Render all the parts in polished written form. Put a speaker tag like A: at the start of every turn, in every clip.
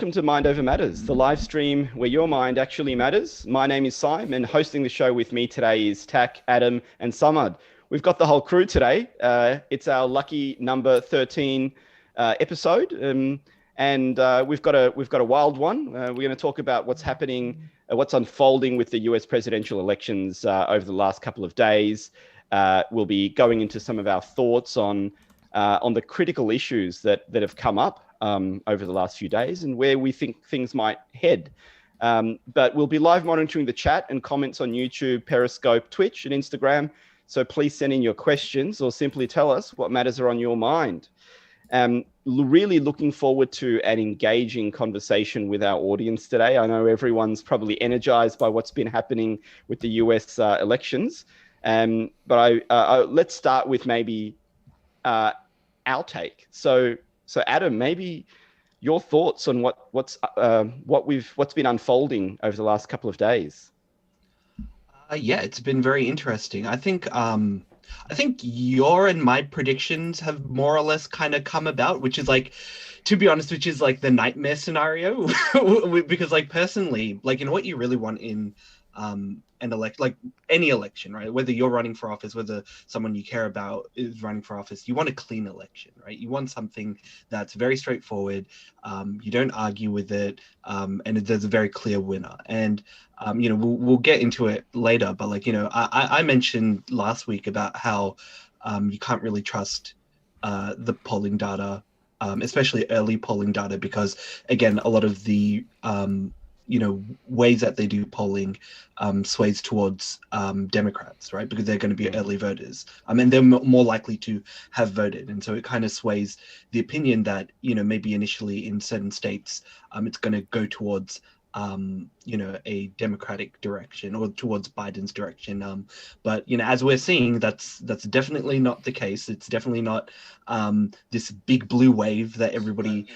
A: Welcome to Mind Over Matters, the live stream where your mind actually matters. My name is Simon, and hosting the show with me today is Tak, Adam, and Samad. We've got the whole crew today. It's our lucky number 13 episode, and we've got a wild one. We're going to talk about what's happening, what's unfolding with the US presidential elections over the last couple of days. We'll be going into some of our thoughts on the critical issues that have come up over the last few days and where we think things might head. But we'll be live monitoring the chat and comments on YouTube, Periscope, Twitch, and Instagram. So please send in your questions or simply tell us what matters are on your mind. Really looking forward to an engaging conversation with our audience today. I know everyone's probably energized by what's been happening with the US elections. But let's start with maybe our take. So Adam, maybe your thoughts on what's been unfolding over the last couple of days.
B: Yeah, it's been very interesting. I think your and my predictions have more or less kind of come about, which is like, to be honest, which is like the nightmare scenario. Because like personally, like, you know what you really want in like any election, right? Whether you're running for office, whether someone you care about is running for office, you want a clean election, right? You want something that's very straightforward. You don't argue with it, and there's a very clear winner. And we'll get into it later, but like, I mentioned last week about how you can't really trust the polling data, especially early polling data, because again, a lot of the ways that they do polling sways towards Democrats, right? Because they're going to be early voters. And they're more likely to have voted. And so it kind of sways the opinion that, maybe initially in certain states, it's going to go towards, a Democratic direction or towards Biden's direction. But, as we're seeing, that's definitely not the case. It's definitely not this big blue wave that everybody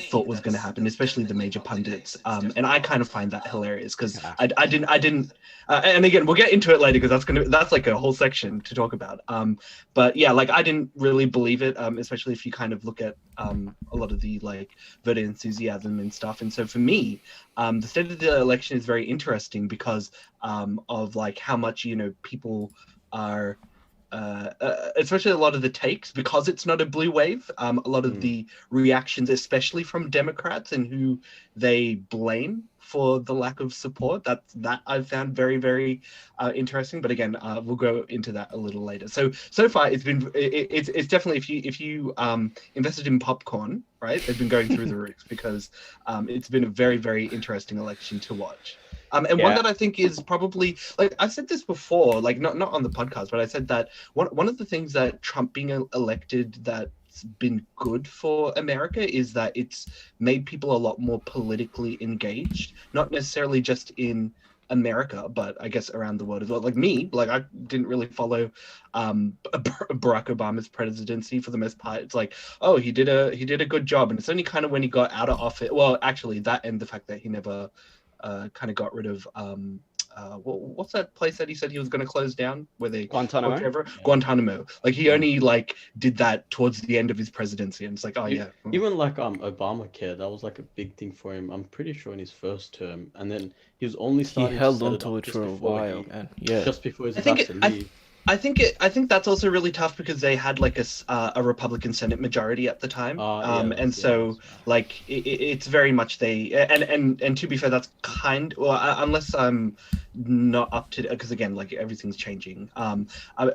B: thought was going to happen, especially the major pundits. And I kind of find that hilarious because I didn't, and again, we'll get into it later because that's like a whole section to talk about. But yeah, like I didn't really believe it, especially if you kind of look at a lot of the like voter enthusiasm and stuff. And so for me, the state of the election is very interesting because of like how much people are especially a lot of the takes, because it's not a blue wave, a lot of the reactions, especially from Democrats and who they blame for the lack of support, that I've found very, very interesting. But again, we'll go into that a little later. So far it's been it's definitely, if you invested in popcorn, right, they've been going through the roof because it's been a very, very interesting election to watch. One that I think is probably, like I said this before, like not on the podcast, but I said that one of the things that Trump being elected that's been good for America is that it's made people a lot more politically engaged, not necessarily just in America, but I guess around the world as well. Like me, like I didn't really follow Barack Obama's presidency for the most part. It's like, oh, he did a good job, and it's only kind of when he got out of office. Well, actually, that and the fact that he never kind of got rid of what's that place that he said he was going to close down, where they
A: Guantanamo.
B: Guantanamo. Like he only like did that towards the end of his presidency, and it's like, oh yeah.
C: Even like Obamacare, that was like a big thing for him. I'm pretty sure in his first term, and then he was only starting.
D: He held
C: to
D: on to it for a while, and
C: just before his about to leave.
B: I think that's also really tough because they had like a Republican Senate majority at the time, like it's very much and to be fair, that's unless I'm not up to, because again, like everything's changing.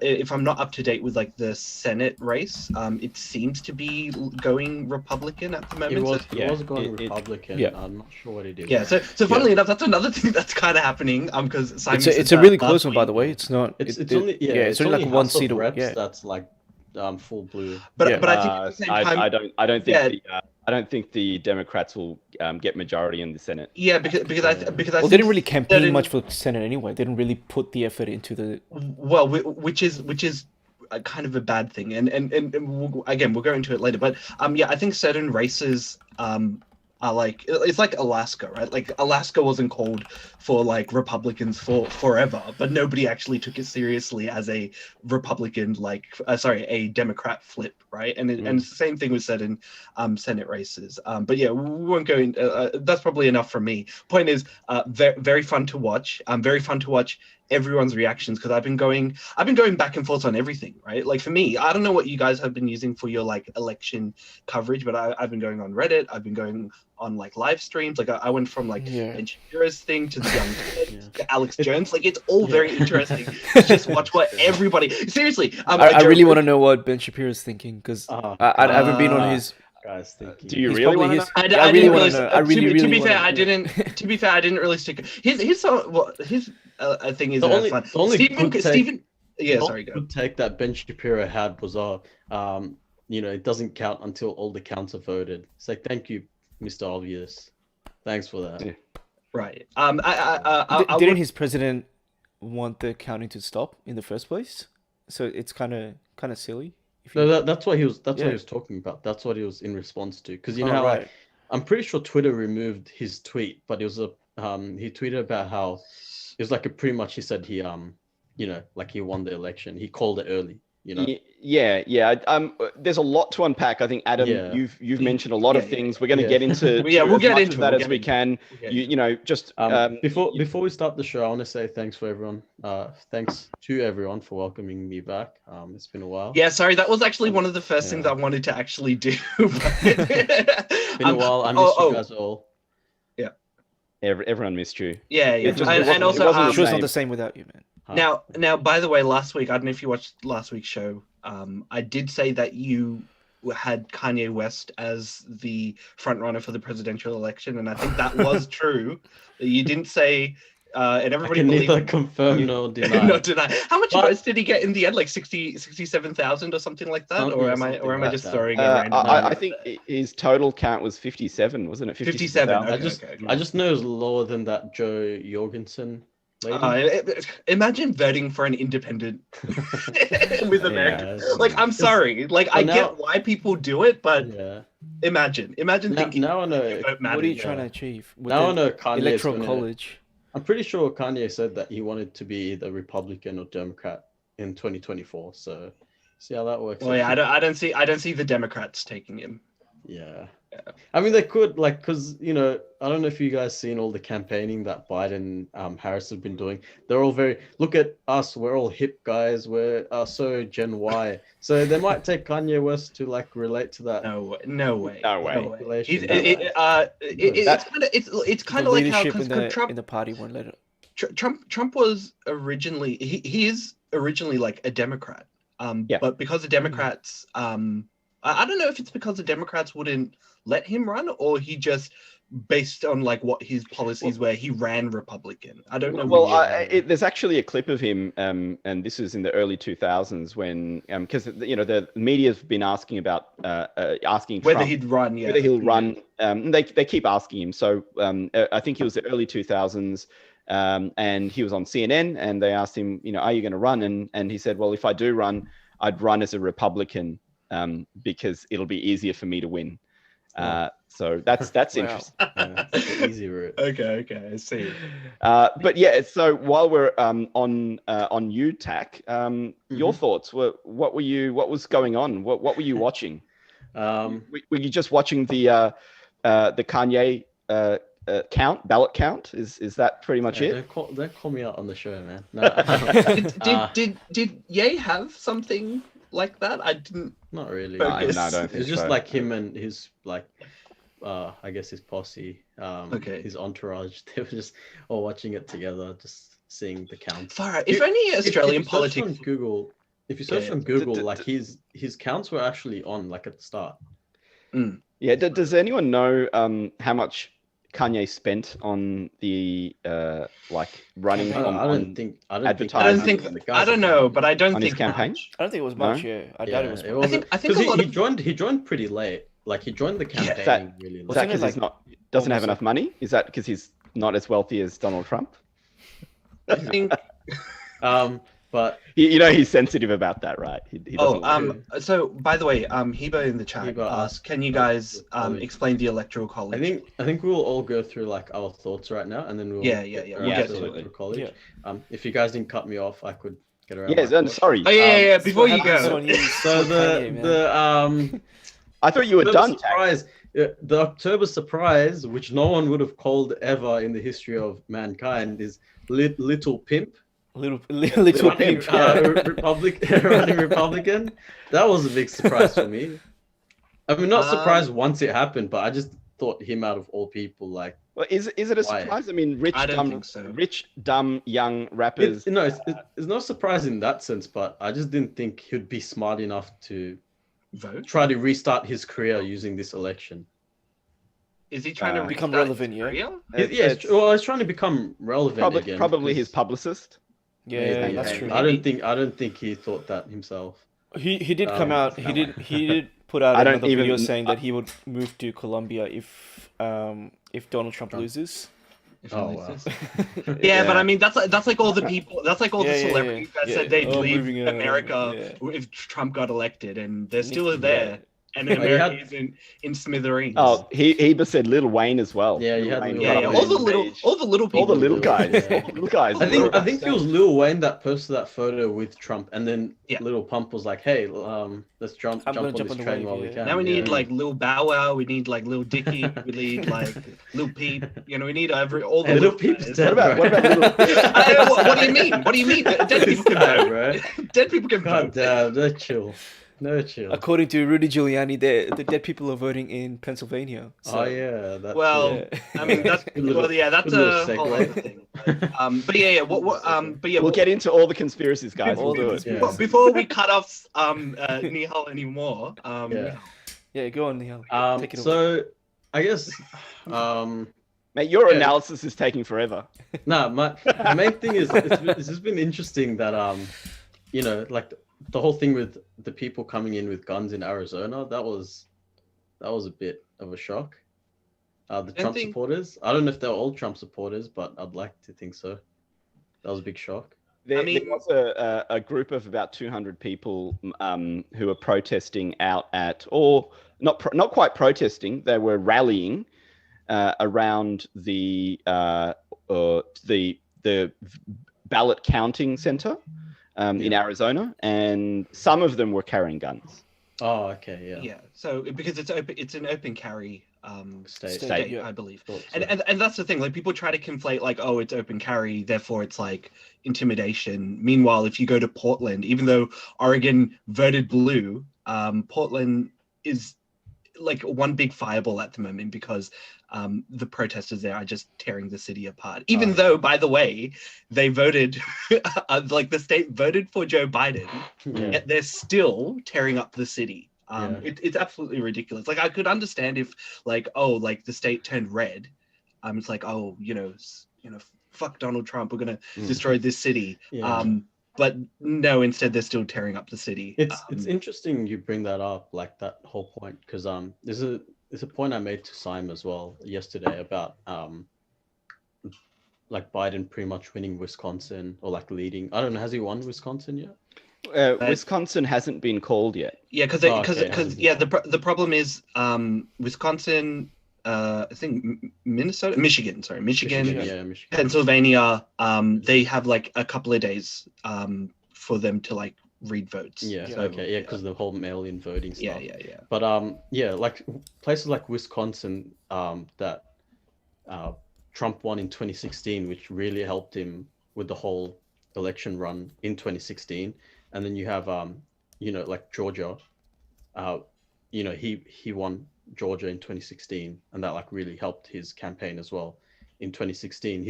B: If I'm not up to date with like the Senate race, it seems to be going Republican at the moment.
C: It was going Republican.
D: Yeah.
C: I'm not sure what it is.
B: Yeah. So funnily enough, that's another thing that's kind of happening. Because
D: it's a really close one, by the way. It's not.
C: It's only like one seat. That's like full blue.
B: But I think at the same time,
A: I don't think the Democrats will get majority in the Senate.
B: Yeah, because I
D: they didn't really campaign much for the Senate anyway. They didn't really put the effort into the.
B: Well, which is kind of a bad thing, and again, we'll go into it later. But I think certain races like it's like Alaska, right? Like Alaska wasn't called for like Republicans for forever, but nobody actually took it seriously as a Republican, like a Democrat flip, right? And and it's the same thing was said in Senate races. But yeah, we won't go in. That's probably enough from me. Point is, very fun to watch. Very fun to watch everyone's reactions because I've been going back and forth on everything, right? Like for me, I don't know what you guys have been using for your like election coverage, but I've been going on Reddit. I've been going on like live streams. Like I went from like Ben Shapiro's thing to the young kid to Alex Jones. Like it's all very interesting to just watch what everybody seriously.
D: I really want to know what Ben Shapiro's thinking because I haven't been on his.
C: Guys, thinking.
A: Do you really want to know?
B: I really want to know.
D: To
B: be fair, I didn't. To be fair, I didn't really stick. His thing is
C: the only
B: Stephen. Yeah,
C: the
B: sorry. Go.
C: Good take that Ben Shapiro had was it doesn't count until all the counts are voted. It's like, thank you, Mr. Obvious. Thanks for that.
A: Yeah.
B: Right.
D: Didn't his president want the counting to stop in the first place? So it's kind of silly.
C: No, that's what he was. That's what he was talking about. That's what he was in response to. Because how like, I'm pretty sure Twitter removed his tweet, but it was he tweeted about how it was like pretty much he said he like he won the election. He called it early.
A: Yeah. There's a lot to unpack. I think Adam, you've mentioned a lot of things. We're going to get into
B: we'll get into
A: that as we can.
C: Before we start the show, I want to say thanks for everyone. Thanks to everyone for welcoming me back. It's been a while.
B: Yeah, sorry, that was actually one of the first things I wanted to actually do.
C: It's been a while. I missed you guys all.
B: Yeah.
A: Everyone missed you.
B: Yeah. And also,
D: it was not the same without you, man.
B: Now, by the way, last week, I don't know if you watched last week's show. I did say that you had Kanye West as the front runner for the presidential election, and I think that was true. You didn't say, and everybody believed.
C: Neither confirm nor deny.
B: Not deny. How much votes did he get in the end? Like 67,000 or something like that, or am I just throwing a random number?
A: I think his total count was 57, wasn't it?
B: 57.
C: I just know it was lower than that Joe Jorgensen.
B: Imagine voting for an independent with America. I'm sorry. I get why people do it, but imagine thinking.
C: Now I know.
D: What are you trying to achieve?
C: Now I know Kanye
D: Electoral college.
C: I'm pretty sure Kanye said that he wanted to be either Republican or Democrat in 2024. So see how that works.
B: Well, yeah, I don't see the Democrats taking him.
C: Yeah. I mean, they could, because, I don't know if you guys seen all the campaigning that Biden, Harris have been doing. They're all look at us, we're all hip guys, we're so Gen Y. So they might take Kanye West to, relate to that.
B: No way. It's kind of like how Trump...
D: in the party won't let it.
B: Trump was originally... He is originally, a Democrat. But because the Democrats... I don't know if it's because the Democrats wouldn't let him run, or he just based on what his policies were, he ran Republican. I don't know.
A: Well, there's actually a clip of him, and this is in the early 2000s when, because the media's been asking about asking
B: whether
A: Trump
B: he'd run,
A: whether he'll run. They keep asking him. So I think it was the early 2000s. And he was on CNN, and they asked him, are you going to run? And he said, well, if I do run, I'd run as a Republican. Because it'll be easier for me to win. So that's interesting.
C: That's the easy route.
B: Okay, I see.
A: But yeah, so while we're on you, Tak, your thoughts were what was going on? What were you watching? Were you just watching the Kanye ballot count? Is that pretty much it?
C: Don't call me out on the show, man. No.
B: Did Ye have something like that? I didn't.
C: Not really.
A: No, I don't think
C: it's just
A: so.
C: like him and his I guess his posse,
B: okay,
C: his entourage. They were just all watching it together, just seeing the counts.
B: Far out. If any Australian politics
C: on Google, if you search on Google, his counts were actually on at the start.
A: Yeah. Does anyone know how much Kanye spent on the running advertising?
B: I don't know, but I don't think
A: his campaign.
D: I don't think it was much. No? Yeah, I doubt it was.
B: I think
C: he joined pretty late. He joined the campaign really late.
A: Is that because he doesn't have enough money? Is that because he's not as wealthy as Donald Trump?
B: I think.
C: But
A: he's sensitive about that, right? He doesn't.
B: So by the way, Hebo in the chat
C: Hebo
B: asked, can you guys explain the Electoral College?
C: I think we will all go through like our thoughts right now, and then we'll
B: We'll
A: get
C: to
A: to
C: Electoral
A: it.
C: College.
D: Yeah.
C: If you guys didn't cut me off, I could get around.
A: Yes, I'm sorry.
B: Oh yeah. Before you
D: That's
B: go,
D: on you,
C: So
D: Kanye, man.
A: I thought you were
C: October
A: done. Tak.
C: surprise, the October surprise, which no one would have called ever in the history of mankind, is Little Pimp.
D: Little
C: Running,
D: pimp. Yeah.
C: running Republican. That was a big surprise for me. I mean, not surprised once it happened, but I just thought him out of all people. Like,
A: Well, is it a
C: Why?
A: surprise? I mean,
B: I don't think so.
A: rich, dumb, young rappers.
C: it's no surprise in that sense, but I just didn't think he'd be smart enough to
B: vote.
C: try to restart his career using this election.
B: Is he trying to
D: Become
B: restart
D: relevant,
B: his
D: yeah?
B: career?
C: He's trying to become relevant again.
A: Probably his
C: because
A: publicist.
D: Yeah, that's true.
C: I don't think he thought that himself.
D: He did come out. He did put out
A: I don't
D: another video
A: even-
D: saying that he would move to Colombia if Donald Trump loses.
B: If
C: Oh,
B: he
C: wow.
B: loses. Yeah, but I mean that's like all the people. That's like all the
D: Yeah.
B: celebrities that said they'd
D: Oh,
B: leave
D: moving out,
B: America
D: yeah.
B: if Trump got elected, and they're still
D: Yeah.
B: there. And
C: Well, you
B: America
C: had-
B: is in smithereens.
A: Oh, Heba said Lil Wayne as well.
C: Yeah, you
A: Lil
C: had
A: Wayne
C: Lil
B: yeah,
A: got
B: yeah.
A: up
C: Wayne.
B: All the
A: on
B: little,
A: stage.
B: all the little people.
A: all the little guys.
C: Yeah.
A: All the little guys.
C: I think it was Lil Wayne that posted that photo with Trump, and then
B: Yeah.
C: Little Pump was like, "Hey, let's jump
D: I'm gonna
C: on
D: jump
C: this
D: on the
C: train
D: wave,
C: while we
D: yeah.
C: can."
B: Now we
C: Yeah.
B: need like Lil Bow Wow. We need like Lil Dicky. We need like Lil Peep. You know, we need all the
C: Hey, Lil
B: little
C: Peep's
B: guys.
C: dead,
A: What about little?
B: What do you mean? What do you mean? Dead people can
C: Sad,
B: vote.
C: bro.
B: Dead people can
C: God
B: vote.
C: damn, no chill. No chill.
D: According to Rudy Giuliani, the dead people are voting in Pennsylvania. So,
C: Oh yeah, that's
B: Well,
D: yeah.
B: I mean that's
C: Good little-
B: that's
C: good little
B: a whole
C: segue.
B: other thing. But yeah. But yeah.
A: We'll get into all the conspiracies, guys.
D: All
A: We'll do
D: the-
A: it.
C: Yeah.
B: Before we cut off Nihal anymore,
C: Yeah.
D: yeah, go on, Neil. Take it over.
C: So I guess
A: Mate, your
C: Yeah.
A: analysis is taking forever.
C: no, my main thing is it's just been interesting that like the whole thing with the people coming in with guns in Arizona, that was a bit of a shock. The Trump
B: think-
C: supporters, I don't know if they're all Trump supporters, but I'd like to think so. That was a big shock.
A: There,
B: I mean-
A: there was a group of about 200 people who were protesting out at, or not quite protesting, they were rallying around the ballot counting center in Arizona, and some of them were carrying guns.
C: Oh, okay, yeah.
B: yeah. So because it's an open carry
C: State.
B: state,
D: yeah.
B: I believe.
C: Thought so.
B: And that's the thing. Like people try to conflate, like, oh, it's open carry, therefore it's like intimidation. Meanwhile, if you go to Portland, even though Oregon voted blue, Portland is like one big fireball at the moment because the protesters there are just tearing the city apart. Even though, by the way, they voted, like the state voted for Joe Biden,
C: Yeah.
B: yet they're still tearing up the city.
C: Yeah.
B: It's absolutely ridiculous. Like I could understand if like, oh, like the state turned red. It's like, oh, fuck Donald Trump. We're gonna destroy this city.
C: Yeah.
B: But no, instead they're still tearing up the city.
C: It's interesting you bring that up, like that whole point, because there's a point I made to Simon as well yesterday about like Biden pretty much winning Wisconsin, or like leading. I don't know, has he won Wisconsin yet?
A: Wisconsin hasn't been called yet.
B: Yeah, because
C: Oh, okay.
B: the problem is Wisconsin, I think Michigan,
C: Yeah, Michigan.
B: Pennsylvania, they have like a couple of days for them to like read votes.
C: Yeah,
B: So,
C: okay, yeah, because the whole mail-in voting stuff.
B: yeah.
C: But yeah, like places like Wisconsin, that Trump won in 2016, which really helped him with the whole election run in 2016. And then you have like Georgia, he won Georgia in 2016, and that like really helped his campaign as well in 2016.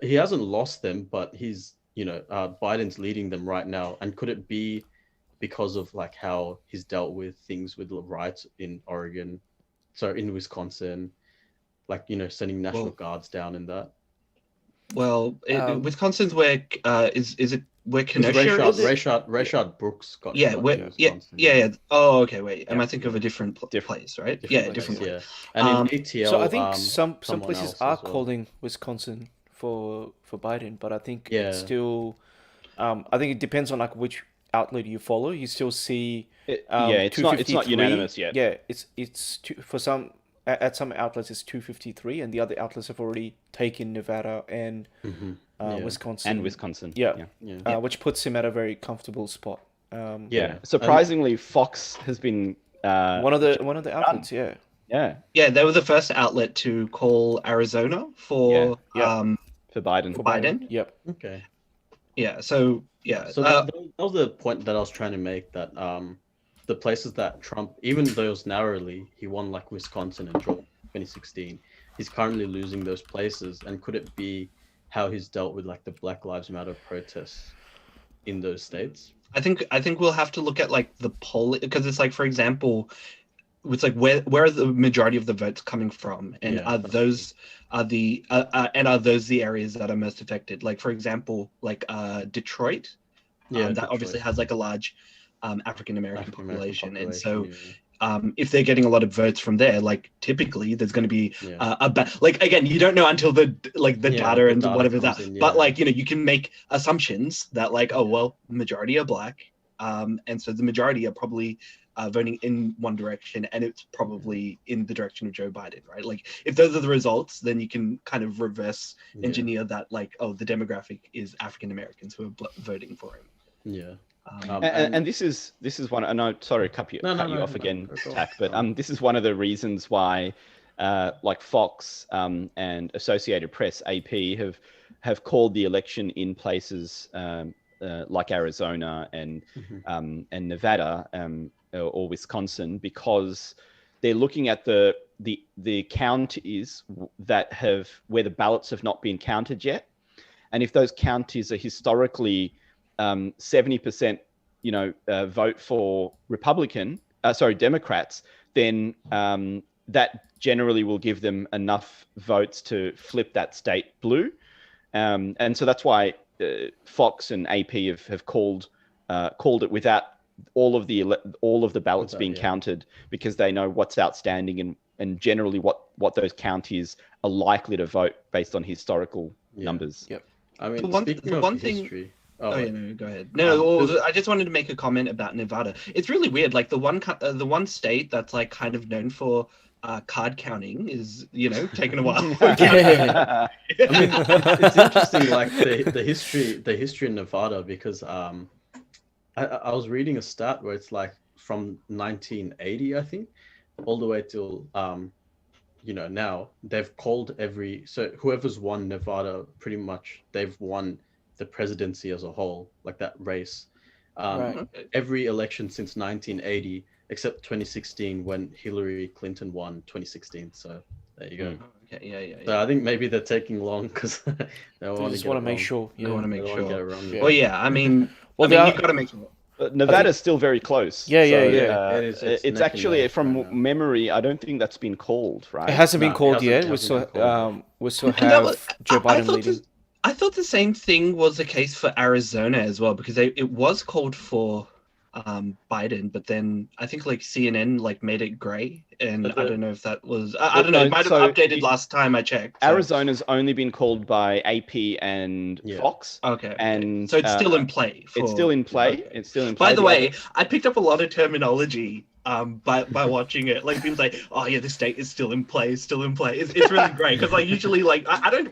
C: He hasn't lost them, but he's Biden's leading them right now. And could it be because of like how he's dealt with things with the riots in Oregon, so in Wisconsin, like sending National Guards down in that?
B: Well, Wisconsin's where is it where Kenosha is?
C: Rayshard Brooks got
B: Yeah,
C: shot in
B: where,
C: Wisconsin.
B: yeah. Oh, okay. Wait, am
C: Yeah.
B: I thinking of a different place, right? Different place.
C: Yeah, and in ATL,
D: So I think some
C: someone
D: places
C: else
D: are
C: as well.
D: calling Wisconsin for Biden, but I think
C: Yeah.
D: it's still I think it depends on like which outlet you follow. You still see
A: Yeah, it's not
D: 253.
A: unanimous yet.
D: Yeah, it's for some at some outlets it's 253, and the other outlets have already taken Nevada and
C: Yeah.
D: Wisconsin.
A: And Wisconsin.
D: Yeah,
C: Yeah.
D: which puts him at a very comfortable spot.
A: Yeah. Surprisingly, Fox has been
D: One of the outlets. Yeah.
A: yeah,
B: Yeah, they were the first outlet to call Arizona for
A: for Biden.
B: Biden.
D: Yep.
C: Okay.
B: Yeah, so yeah.
C: So that was the point that I was trying to make, that the places that Trump, even though it was narrowly, he won like Wisconsin and Georgia 2016. He's currently losing those places, and could it be how he's dealt with like the Black Lives Matter protests in those states?
B: I think we'll have to look at like the poll, because it's like, for example, it's like where are the majority of the votes coming from, and are those the areas that are most affected? Like, for example, like Detroit, that obviously has like a large African American population, and so if they're getting a lot of votes from there, like typically there's going to be like, again, you don't know until the data and whatever that, but like, you know, you can make assumptions that like, oh well, majority are black, and so the majority are probably voting in one direction, and it's probably in the direction of Joe Biden, right? Like, if those are the results, then you can kind of reverse engineer that, like, oh, the demographic is African Americans who are voting for him.
C: Yeah.
A: And this is one. And I'm sorry to cut you off again, Tack, but this is one of the reasons why, like Fox and Associated Press (AP) have called the election in places like Arizona and Nevada or Wisconsin, because they're looking at the counties that where the ballots have not been counted yet, and if those counties are historically 70%, vote for Democrats, then that generally will give them enough votes to flip that state blue. And so that's why Fox and AP have called it without all of the ballots being counted, because they know what's outstanding and generally what those counties are likely to vote based on historical numbers.
D: Yep.
C: I mean,
B: the one thing.
C: History,
B: Oh, yeah, no, go ahead. No, I just wanted to make a comment about Nevada. It's really weird. Like the one state that's like kind of known for card counting is, taking a while.
C: I mean, it's interesting, like the history in Nevada, because I was reading a stat where it's like from 1980, I think, all the way till now they've called so whoever's won Nevada, pretty much they've won the presidency as a whole, like that race. Every election since 1980, except 2016 when Hillary Clinton won 2016. So there you go.
B: Okay, yeah.
C: So I think maybe they're taking long because they
D: just want to make sure.
B: They want to make sure.
C: Get it wrong.
B: Well, yeah. I mean, you've got to make sure.
A: Nevada's still very close.
D: Yeah.
A: It's actually, from memory, I don't think that's been called, right?
D: It hasn't been called yet. We still have Joe Biden leading.
B: I thought the same thing was the case for Arizona as well, because it was called for Biden, but then I think like CNN like made it gray, and I don't know if that was I don't know. It might have updated last time I checked.
A: So. Arizona's only been called by AP and Fox.
B: Okay,
A: and
B: so it's still in play.
A: It's still in play.
B: Okay.
A: It's still in play.
B: By the way, I picked up a lot of terminology by watching it. Like people say, oh yeah, the state is still in play. It's really great, because like usually like I don't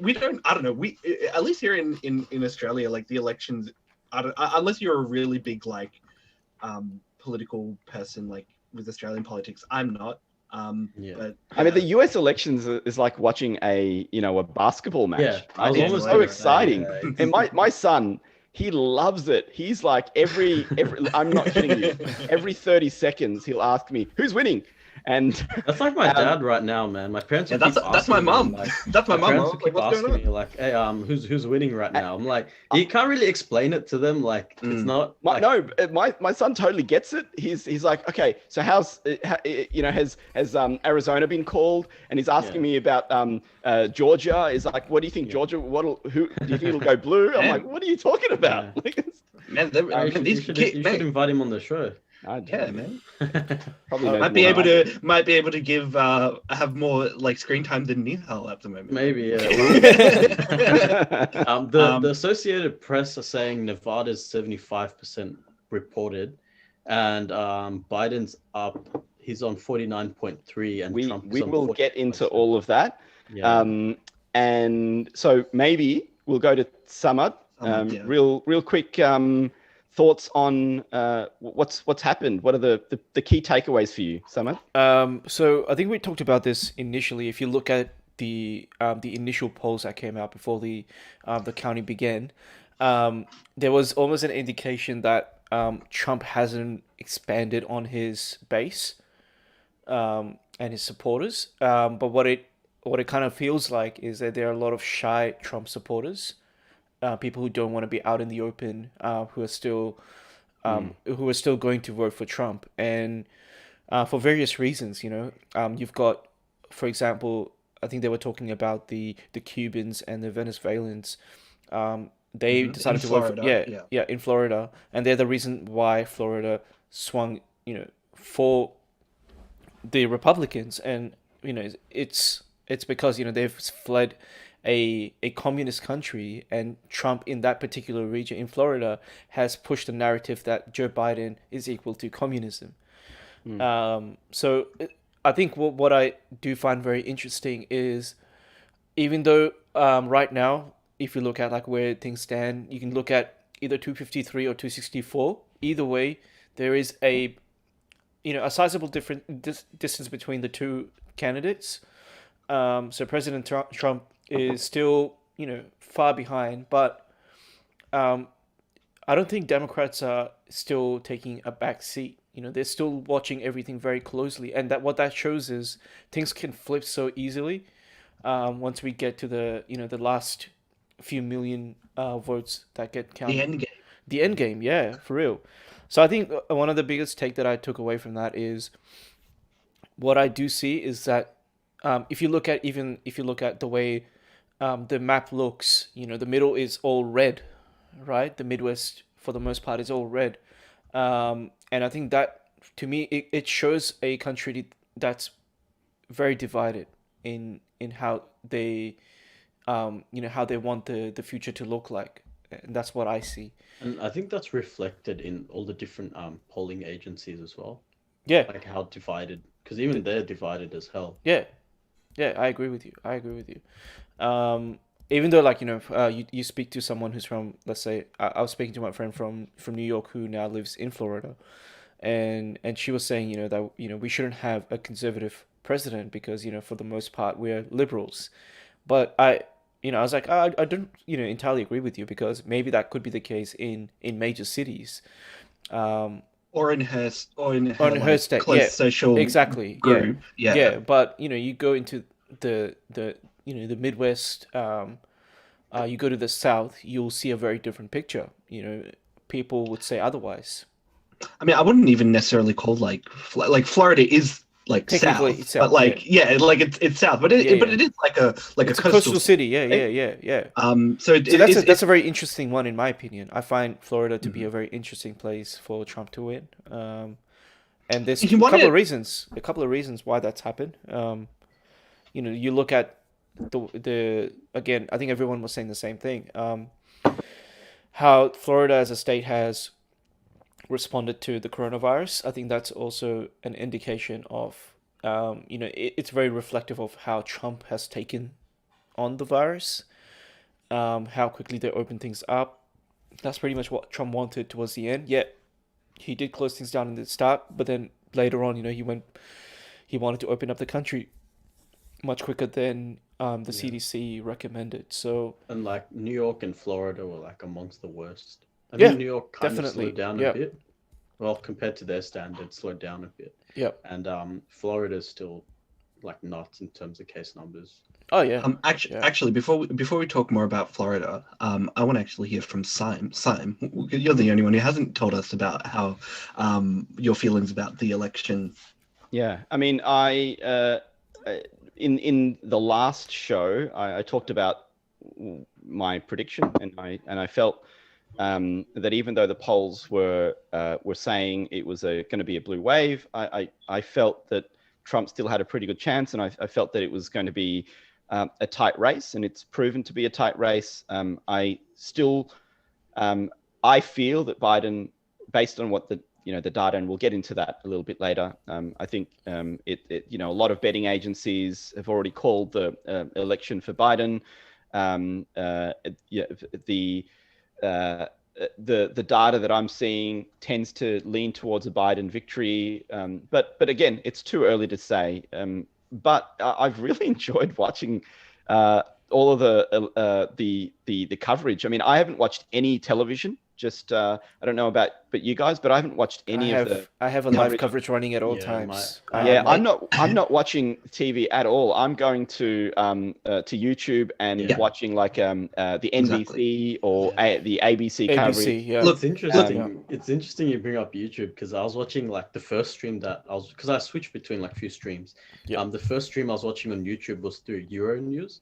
B: know, we at least here in Australia, like the elections, unless you're a really big like political person like with Australian politics, I'm not. But
A: I mean, the US elections is like watching a basketball match.
C: Yeah,
A: right? It's so exciting. And my son, he loves it. He's like every I'm not kidding you. Every 30 seconds he'll ask me, "Who's winning?" And
C: that's like my dad right now, man. My parents.
B: That's my mom. That's my mom.
C: Keep asking me like, "Hey, who's winning right now?" I'm like, you can't really explain it to them. Like, it's not.
A: My son totally gets it. He's like, okay, so has Arizona been called? And he's asking me about Georgia. Is like, what do you think, Georgia? Who do you think it'll go blue? I'm like, what are you talking about?
C: Man, you should invite him on the show.
B: Yeah, man.
A: Probably knows
B: Might be
A: more
B: able
A: than I
B: to might be able to give have more like screen time than Nihal at the moment.
C: Maybe, yeah.
A: do.
C: The Associated Press are saying Nevada's 75% reported, and Biden's up. He's on 49.3, and Trump is
A: We
C: on
A: will get into
C: 40.7.
A: all of that.
C: Yeah.
A: And so maybe we'll go to Samad.
B: Yeah.
A: Real quick thoughts on what's happened. What are the key takeaways for you, Samad?
D: So I think we talked about this initially. If you look at the initial polls that came out before the counting began, there was almost an indication that Trump hasn't expanded on his base and his supporters. But what it kind of feels like is that there are a lot of shy Trump supporters, people who don't want to be out in the open, who are still going to vote for Trump, and for various reasons. You've got, for example, I think they were talking about the Cubans and the Venezuelans. They decided to vote for, in Florida, and they're the reason why Florida swung, for the Republicans, and it's because they've fled a communist country, and Trump in that particular region in Florida has pushed the narrative that Joe Biden is equal to communism. So I think what I do find very interesting is, even though right now, if you look at like where things stand, you can look at either 253 or 264. Either way, there is a sizable distance between the two candidates. So President Trump is still far behind, but I don't think Democrats are still taking a back seat. They're still watching everything very closely, and what that shows is things can flip so easily once we get to the last few million votes that get counted.
B: The end game.
D: The end game, yeah, for real. So I think one of the biggest take that I took away from that is, what I do see is that if you look at the way the map looks, the middle is all red, right? The Midwest, for the most part, is all red. And I think that, to me, it shows a country that's very divided in how they, how they want the future to look like. And that's what I see.
C: And I think that's reflected in all the different polling agencies as well.
D: Yeah.
C: Like how divided, because even they're divided as hell.
D: Yeah. Yeah, I agree with you. Even though, you speak to someone who's from, let's say, I was speaking to my friend from New York who now lives in Florida, and she was saying, that we shouldn't have a conservative president because for the most part we're liberals, but I was like, I don't entirely agree with you, because maybe that could be the case in major cities,
B: or in her
D: state,
B: close social
D: exactly
B: group.
D: Yeah. But you go into the Midwest, you go to the South, you'll see a very different picture. People would say otherwise.
B: I mean, I wouldn't even necessarily call like Florida is like
D: Technically,
B: south,
D: it's south,
B: but like it's south, but it is like a
D: coastal city. Yeah.
B: So
D: that's a very interesting one, in my opinion. I find Florida to be a very interesting place for Trump to win. And there's a couple of reasons why that's happened. You look at the again, I think everyone was saying the same thing. How Florida as a state has responded to the coronavirus. I think that's also an indication of, it's very reflective of how Trump has taken on the virus, how quickly they open things up. That's pretty much what Trump wanted towards the end. Yet he did close things down in the start, but then later on, he wanted to open up the country much quicker than the CDC recommended. So,
C: and like New York and Florida were like amongst the worst. I mean, New York kind of slowed down a bit. Well, compared to their standards, slowed down a bit.
D: Yeah.
C: And Florida's still like nuts in terms of case numbers.
D: Oh yeah.
B: Actually, before we talk more about Florida, I want to actually hear from Sime. Sime, you're the only one who hasn't told us about how your feelings about the election.
A: Yeah, I mean, in the last show, I talked about my prediction, and I felt that even though the polls were saying it was going to be a blue wave, I felt that Trump still had a pretty good chance, and I felt that it was going to be a tight race, and it's proven to be a tight race. I feel that Biden, based on what the data, and we'll get into that a little bit later. I think a lot of betting agencies have already called the election for Biden. The data that I'm seeing tends to lean towards a Biden victory, but again, it's too early to say. But I've really enjoyed watching all of the coverage. I mean, I haven't watched any television. Just I don't know about you guys, but I haven't watched any of the.
D: I have a live coverage running at all times.
A: I'm not watching TV at all. I'm going to YouTube and watching like the NBC or the ABC coverage.
D: Yeah.
C: Look, it's interesting. It's interesting you bring up YouTube, because I was watching like the first stream because I switched between like few streams. The first stream I was watching on YouTube was through Euronews.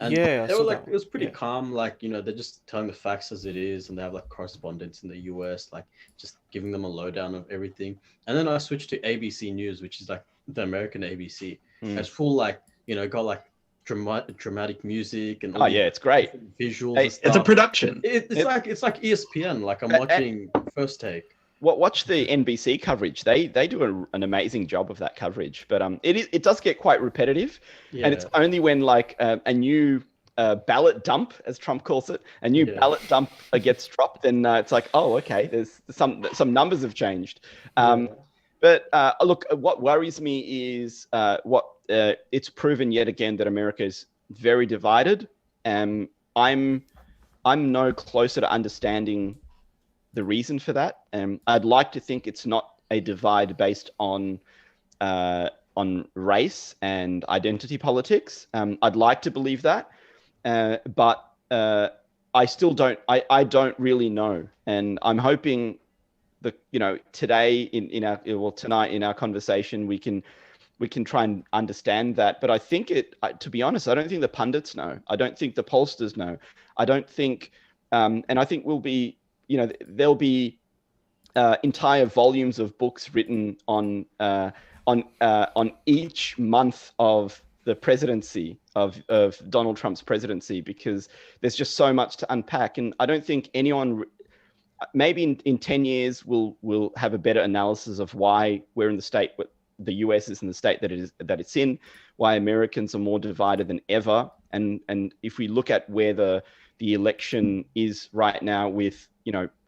C: And they were like, it was pretty calm, like, they're just telling the facts as it is, and they have like correspondents in the US, like just giving them a lowdown of everything. And then I switched to ABC News, which is like the American ABC. It's full, like, got like dramatic music and
A: it's great
C: visuals.
B: It's a production.
C: It's like ESPN. Like I'm watching First Take.
A: Watch the NBC coverage. They do an amazing job of that coverage, but it does get quite repetitive, and it's only when like a new ballot dump, as Trump calls it, a new ballot dump gets dropped, then it's like, oh, okay, there's some numbers have changed. But look, what worries me is it's proven yet again that America is very divided. I'm no closer to understanding the reason for that. I'd like to think it's not a divide based on race and identity politics. I'd like to believe that, but I still don't. I don't really know, and I'm hoping that today tonight in our conversation we can try and understand that. But I think to be honest, I don't think the pundits know. I don't think the pollsters know. I don't think, and I think we'll be. There'll be entire volumes of books written on each month of the presidency of Donald Trump's presidency, because there's just so much to unpack. And I don't think anyone, maybe in 10 years, will have a better analysis of why we're in the state, the US is in the state that it's in, why Americans are more divided than ever. And if we look at where the election is right now with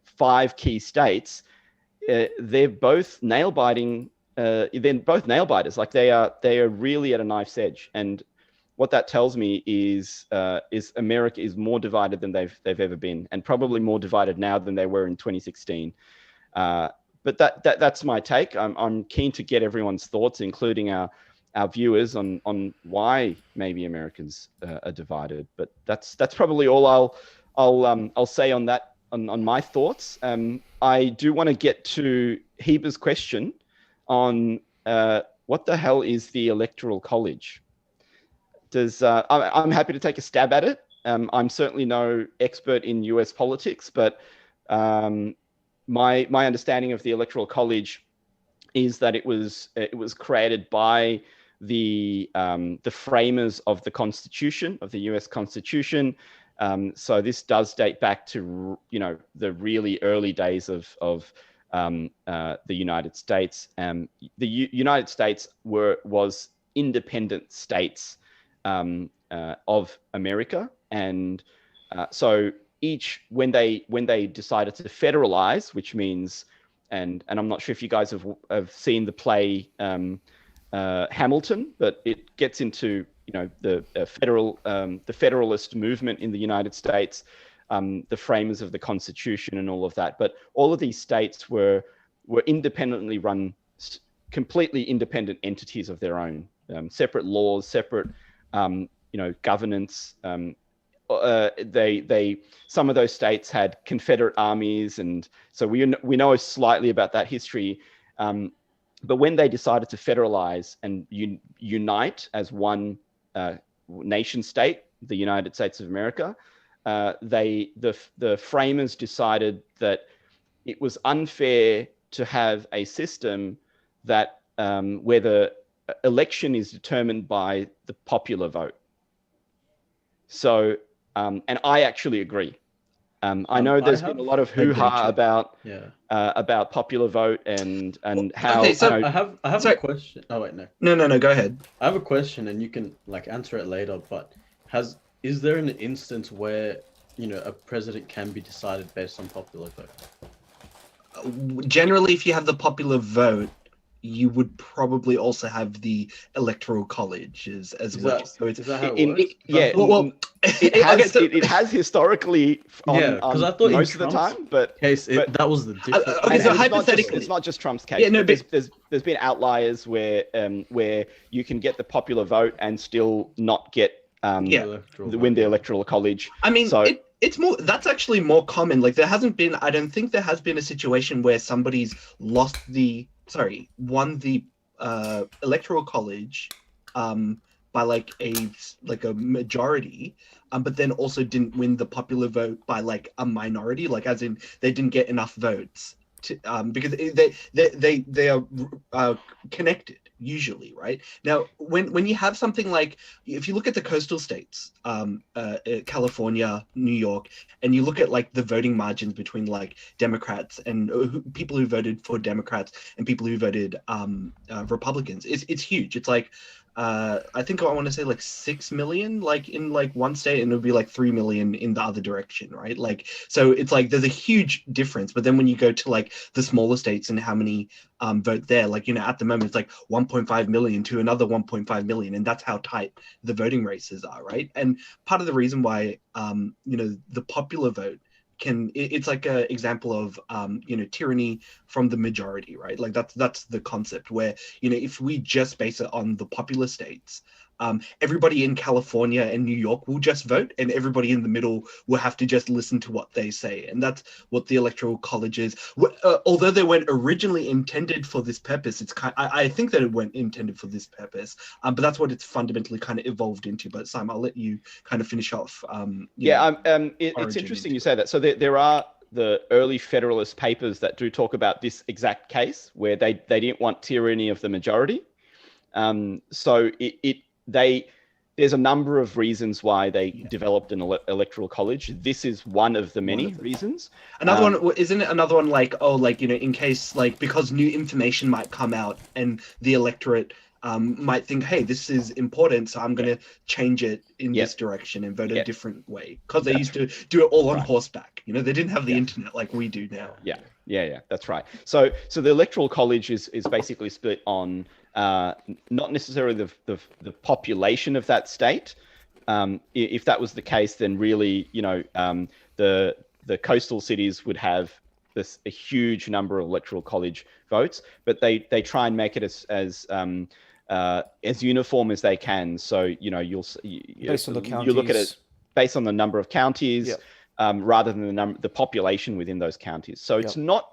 A: 5 key states, they're both nail biting. They're both nail biters. Like they are really at a knife's edge. And what that tells me is America is more divided than they've ever been, and probably more divided now than they were in 2016. But that's my take. I'm keen to get everyone's thoughts, including our viewers, on why maybe Americans are divided. But that's probably all I'll say on that, on my thoughts. I do want to get to Heber's question on what the hell is the Electoral College? I'm happy to take a stab at it. I'm certainly no expert in US politics, but my understanding of the Electoral College is that it was created by the framers of the Constitution, of the US Constitution. So this does date back to the really early days of the United States. The United States was independent states of America, and so when they decided to federalize, which means, and I'm not sure if you guys have seen the play Hamilton, but it gets into the Federalist movement in the United States, the framers of the Constitution and all of that. But all of these states were independently run, completely independent entities of their own, separate laws, separate governance. Some of those states had Confederate armies, and so we know slightly about that history. But when they decided to federalize and unite as one nation state, the United States of America, the framers decided that it was unfair to have a system that where the election is determined by the popular vote. So, and I actually agree. I know there's been a lot of hoo-ha about popular vote and how.
B: Okay, so
C: I have a question. Oh wait, no.
B: No, go ahead.
C: I have a question, and you can like answer it later. But is there an instance where a president can be decided based on popular vote?
B: Generally, if you have the popular vote, you would probably also have the electoral college as well. So
C: is that how it works?
A: It has historically
C: because I thought
A: most of the time, but
C: that was the difference.
B: Okay, so hypothetically,
A: it's not just Trump's case.
B: Yeah, no, but
A: there's been outliers where you can get the popular vote and still not get win the electoral college.
B: I mean, it's more. That's actually more common. Like there hasn't been. I don't think there has been a situation where somebody's won the electoral college by like a majority, but then also didn't win the popular vote by like a minority, like as in they didn't get enough votes to, because they are connected usually, right? Now, when you have something like, if you look at the coastal states, California, New York, and you look at like the voting margins between like Democrats and people who voted for Democrats and people who voted Republicans, it's huge. It's like I think I want to say like 6 million like in like one state, and it would be like 3 million in the other direction, right? Like, so it's like there's a huge difference. But then when you go to like the smaller states and how many vote there, like, at the moment it's like 1.5 million to another 1.5 million, and that's how tight the voting races are, right? And part of the reason why the popular vote it's like an example of tyranny from the majority, right? Like that's the concept where if we just base it on the popular states, everybody in California and New York will just vote, and everybody in the middle will have to just listen to what they say. And that's what the electoral college is. Although they weren't originally intended for this purpose, I think that it weren't intended for this purpose, but that's what it's fundamentally kind of evolved into. But Simon, I'll let you kind of finish off.
A: It's interesting you say that. So there are the early Federalist Papers that do talk about this exact case where they didn't want tyranny of the majority. So there's a number of reasons why they developed an electoral college. This is one of the many reasons.
B: Another one, isn't it another one like, in case, like, because new information might come out and the electorate might think, hey, this is important, so I'm going to change it in this direction and vote a different way. Because they used to do it all on horseback. They didn't have the internet like we do now.
A: Yeah, that's right. So the electoral college is basically split on not necessarily the population of that state. If that was the case, then really, the coastal cities would have a huge number of electoral college votes, but they try and make it as uniform as they can. So you'll
D: based on the counties.
A: You look at it based on the number of counties, rather than the population within those counties. So it's not.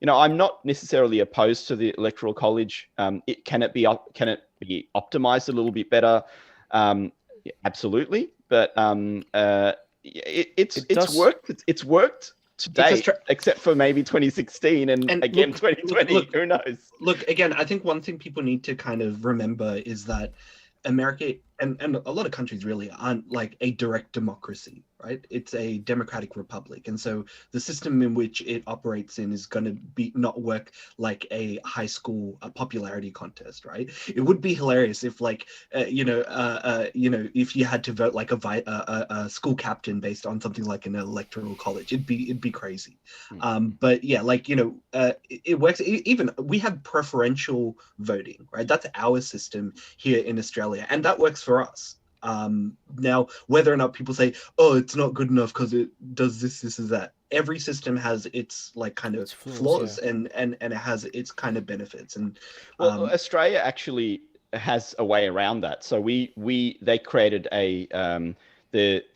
A: I'm not necessarily opposed to the electoral college. Can it be optimized a little bit better? Absolutely, but it's worked. It's worked to date, except for maybe 2016 and again 2020. Who knows?
B: Look, again, I think one thing people need to kind of remember is that America and a lot of countries really aren't like a direct democracy, right? It's a democratic republic. And so the system in which it operates in is going to not work like a high school popularity contest, right? It would be hilarious if like, if you had to vote like a school captain based on something like an electoral college. It'd be crazy. But yeah, like, it works. Even we have preferential voting, right? That's our system here in Australia. And that works for us. Now, whether or not people say, oh, it's not good enough because it does this is that, every system has its like kind of flaws and it has its kind of benefits. And
A: Australia actually has a way around that. So they created the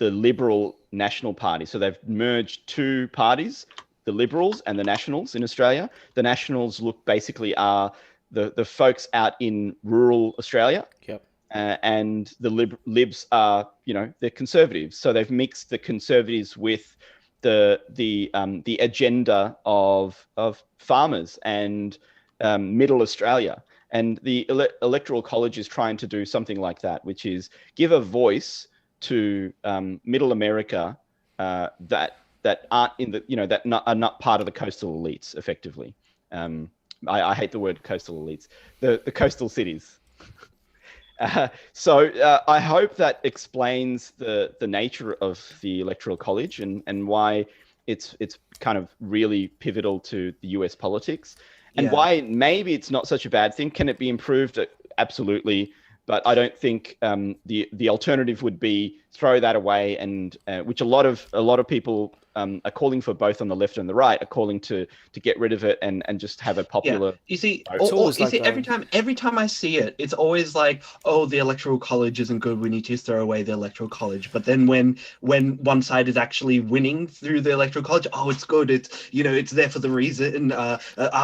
A: Liberal National Party. So they've merged two parties, the Liberals and the Nationals in Australia. The Nationals basically are the folks out in rural Australia.
D: Yep.
A: and the libs are, they're conservatives. So they've mixed the conservatives with the agenda of farmers and middle Australia. And the Electoral College is trying to do something like that, which is give a voice to middle America that aren't in the, that are not part of the coastal elites, effectively. I hate the word coastal elites, the coastal cities. So I hope that explains the nature of the Electoral College and why it's kind of really pivotal to the US politics, and why maybe it's not such a bad thing. Can it be improved? Absolutely. But I don't think the alternative would be throw that away, and which a lot of people are calling for, both on the left and the right, are calling to get rid of it and just have a popular.
B: Yeah. You see,
D: like
B: every time I see it, it's always like, oh, the Electoral College isn't good. We need to throw away the Electoral College. But then when one side is actually winning through the Electoral College, oh, it's good. It's it's there for the reason. Our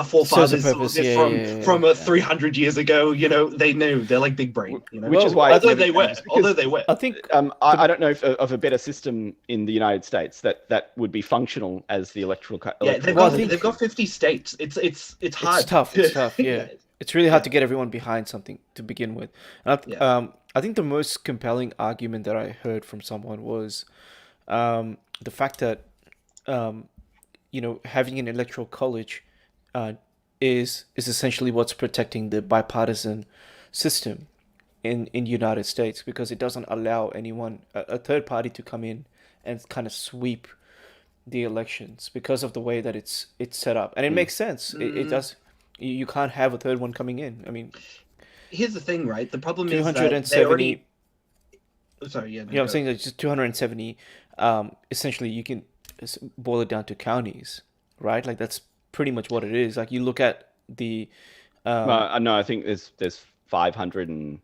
B: forefathers saw this from 300 years ago. They knew. They're like big brain.
A: Which is why,
B: although they were,
D: I think
A: I don't know of a better system in the United States that would be functional as the electoral.
B: Yeah, they've got 50 states. It's hard.
D: It's tough. Yeah, it's really hard to get everyone behind something to begin with. And I think the most compelling argument that I heard from someone was the fact that having an electoral college is essentially what's protecting the bipartisan system in the United States, because it doesn't allow anyone, a third party, to come in and kind of sweep the elections because of the way that it's set up. And it makes sense. It does. You can't have a third one coming in. I mean,
B: here's the thing, right? The problem is that
D: 270.
B: Sorry,
D: I'm saying that just 270. Essentially, you can boil it down to counties, right? Like that's pretty much what it is. Like you look at the.
A: No, I think there's 500 and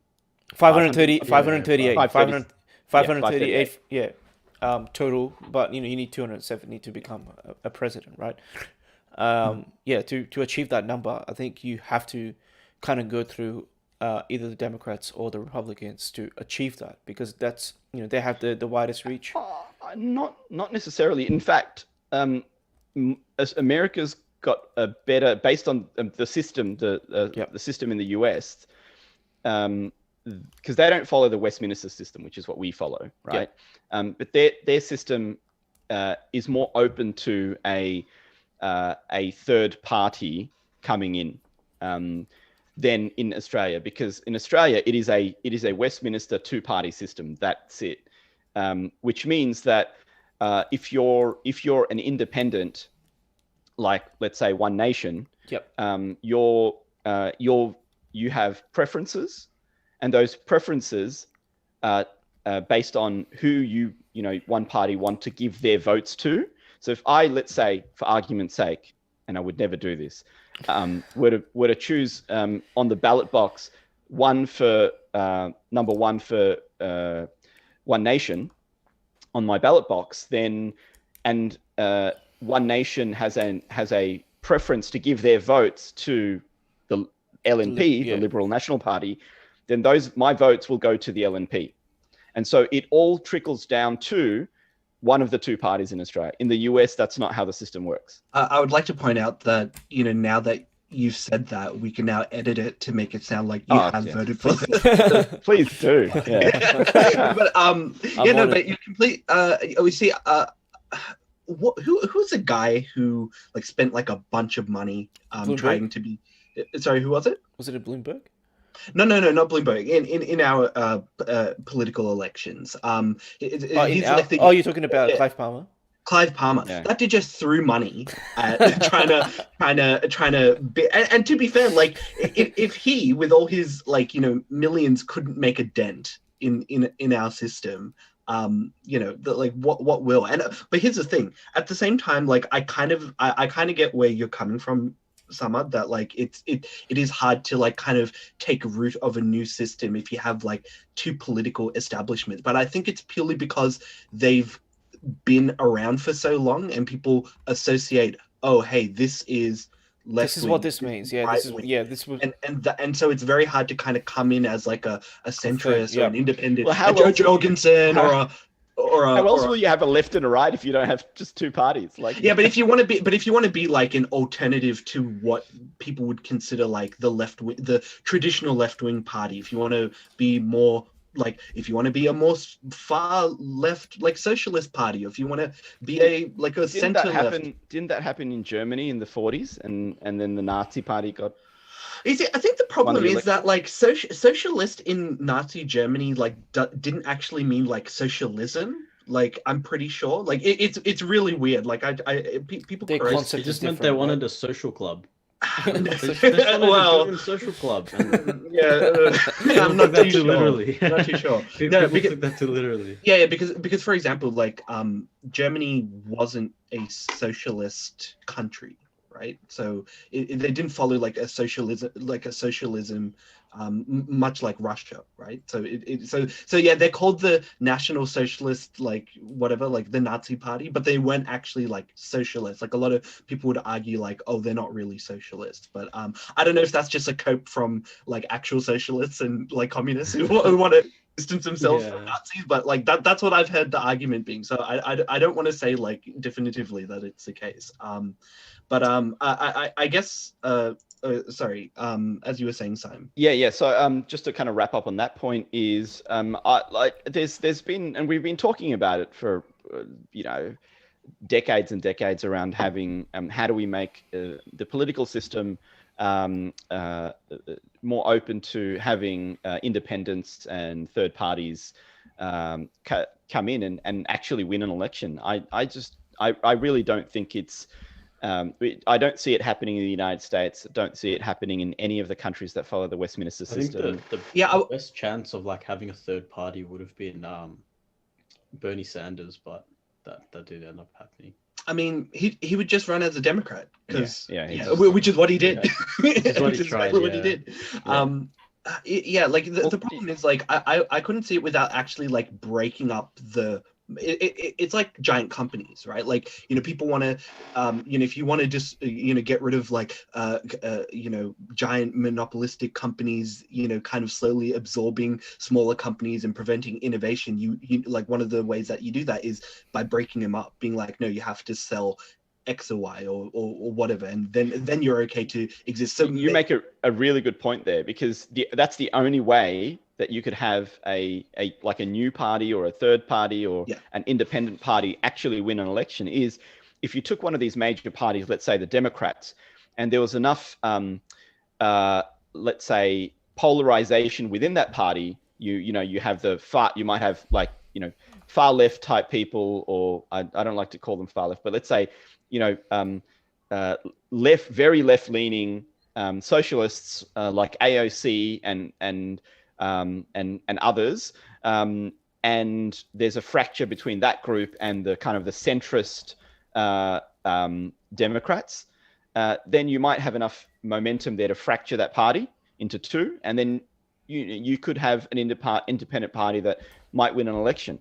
D: 530, 538,
A: 538.
D: Yeah. Total, but you need 270 to become a president, right? To achieve that number, I think you have to kind of go through either the Democrats or the Republicans to achieve that, because that's they have the widest reach.
A: Not necessarily. In fact, as America's got a better, based on the system, the system in the US, because they don't follow the Westminster system, which is what we follow, right? But their system is more open to a third party coming in than in Australia, because in Australia it is a Westminster two-party system. That's it, which means that if you're an independent, like let's say One Nation, you have preferences. And those preferences are based on who one party want to give their votes to. So if I, let's say, for argument's sake, and I would never do this, were to choose on the ballot box number one for One Nation on my ballot box, then and One Nation has a preference to give their votes to the LNP, the Liberal National Party, then my votes will go to the LNP. And so it all trickles down to one of the two parties in Australia. In the US, that's not how the system works.
B: I would like to point out that, now that you've said that, we can now edit it to make it sound like you have voted for this.
A: Please do. Yeah.
B: But you're complete. We see, who's the guy who spent a bunch of money trying to be, sorry, who was it?
D: Was it a Bloomberg?
B: No, not Bloomberg. In our political elections,
D: you're talking about Clive Palmer.
B: Clive Palmer.
A: Yeah.
B: That dude just threw money at trying to be, and to be fair, if he, with all his millions, couldn't make a dent in our system, what will? And but here's the thing. At the same time, I kind of get where you're coming from, Samad, that it is hard to kind of take root of a new system if you have two political establishments. But I think it's purely because they've been around for so long and people associate, oh hey, this is
D: This is what
B: left-wing,
D: this means. Yeah,
B: right-wing.
D: this was
B: And so it's very hard to kind of come in as like a centrist or
D: yeah.
B: an independent,
A: Well, how
B: a Joe
A: else-
B: Jorgensen or
A: how-
B: a or
A: How else
B: or
A: will you have a left and a right if you don't have just two parties? Like,
B: yeah, but if you want to be like an alternative to what people would consider like the traditional left wing party, if you want to be more like, if you want to be a more far left, like socialist party, or if you want to be a like a
A: didn't
B: center
A: that
B: left.
A: happen? Didn't that happen in Germany in the 40s, and then the Nazi Party got?
B: I think the problem
A: the
B: is that like socialist in Nazi Germany like didn't actually mean like socialism. Like I'm pretty sure. Like it's really weird. Like people
D: Their
B: correct-
D: concept
C: It just
D: is
C: meant they
D: different,
C: wanted
D: right?
C: a social club.
B: well,
C: A social club. And
B: yeah, I'm
C: people
B: not
C: took that
B: too
C: too
B: sure.
C: literally.
B: I'm not too sure.
C: People
B: No, because,
C: took that too literally.
B: yeah, because for example, like Germany wasn't a socialist country, right? So they didn't follow like a socialism, much like Russia, right? So yeah, they're called the National Socialist, like whatever, like the Nazi Party, but they weren't actually like socialists. Like a lot of people would argue, like, oh, they're not really socialist. But I don't know if that's just a cope from like actual socialists and like communists who want to distance themselves from
C: Yeah.
B: Nazis. But like that's what I've heard the argument being. So I don't want to say like definitively that it's the case. But I guess sorry, as you were saying, Simon.
A: Yeah. So just to kind of wrap up on that point is there's been, and we've been talking about it for decades and decades around having how do we make the political system more open to having independents and third parties come in and actually win an election. I really don't think it's I don't see it happening in the United States. I don't see it happening in any of the countries that follow the Westminster
C: I think
A: system.
C: the best chance of like having a third party would have been Bernie Sanders, but that did end up happening.
B: I mean, he would just run as a Democrat because which is what he did.
C: Is what he
B: Which is
C: tried,
B: exactly what he
C: yeah.
B: did.
C: Yeah.
B: Like the problem is like I couldn't see it without actually like breaking up the. It's like giant companies, right? Like people want to, if you want to just get rid of like giant monopolistic companies, kind of slowly absorbing smaller companies and preventing innovation. You like one of the ways that you do that is by breaking them up, being like, no, you have to sell X or Y or whatever, and then you're okay to exist. So
A: you make a really good point there, because that's the only way that you could have a new party or a third party or an independent party actually win an election is if you took one of these major parties, let's say the Democrats, and there was enough, let's say, polarization within that party. You have you might have like far left type people, or I don't like to call them far left, but let's say very left leaning socialists like AOC and others, and there's a fracture between that group and the kind of the centrist Democrats, then you might have enough momentum there to fracture that party into two, and then you could have an independent party that might win an election.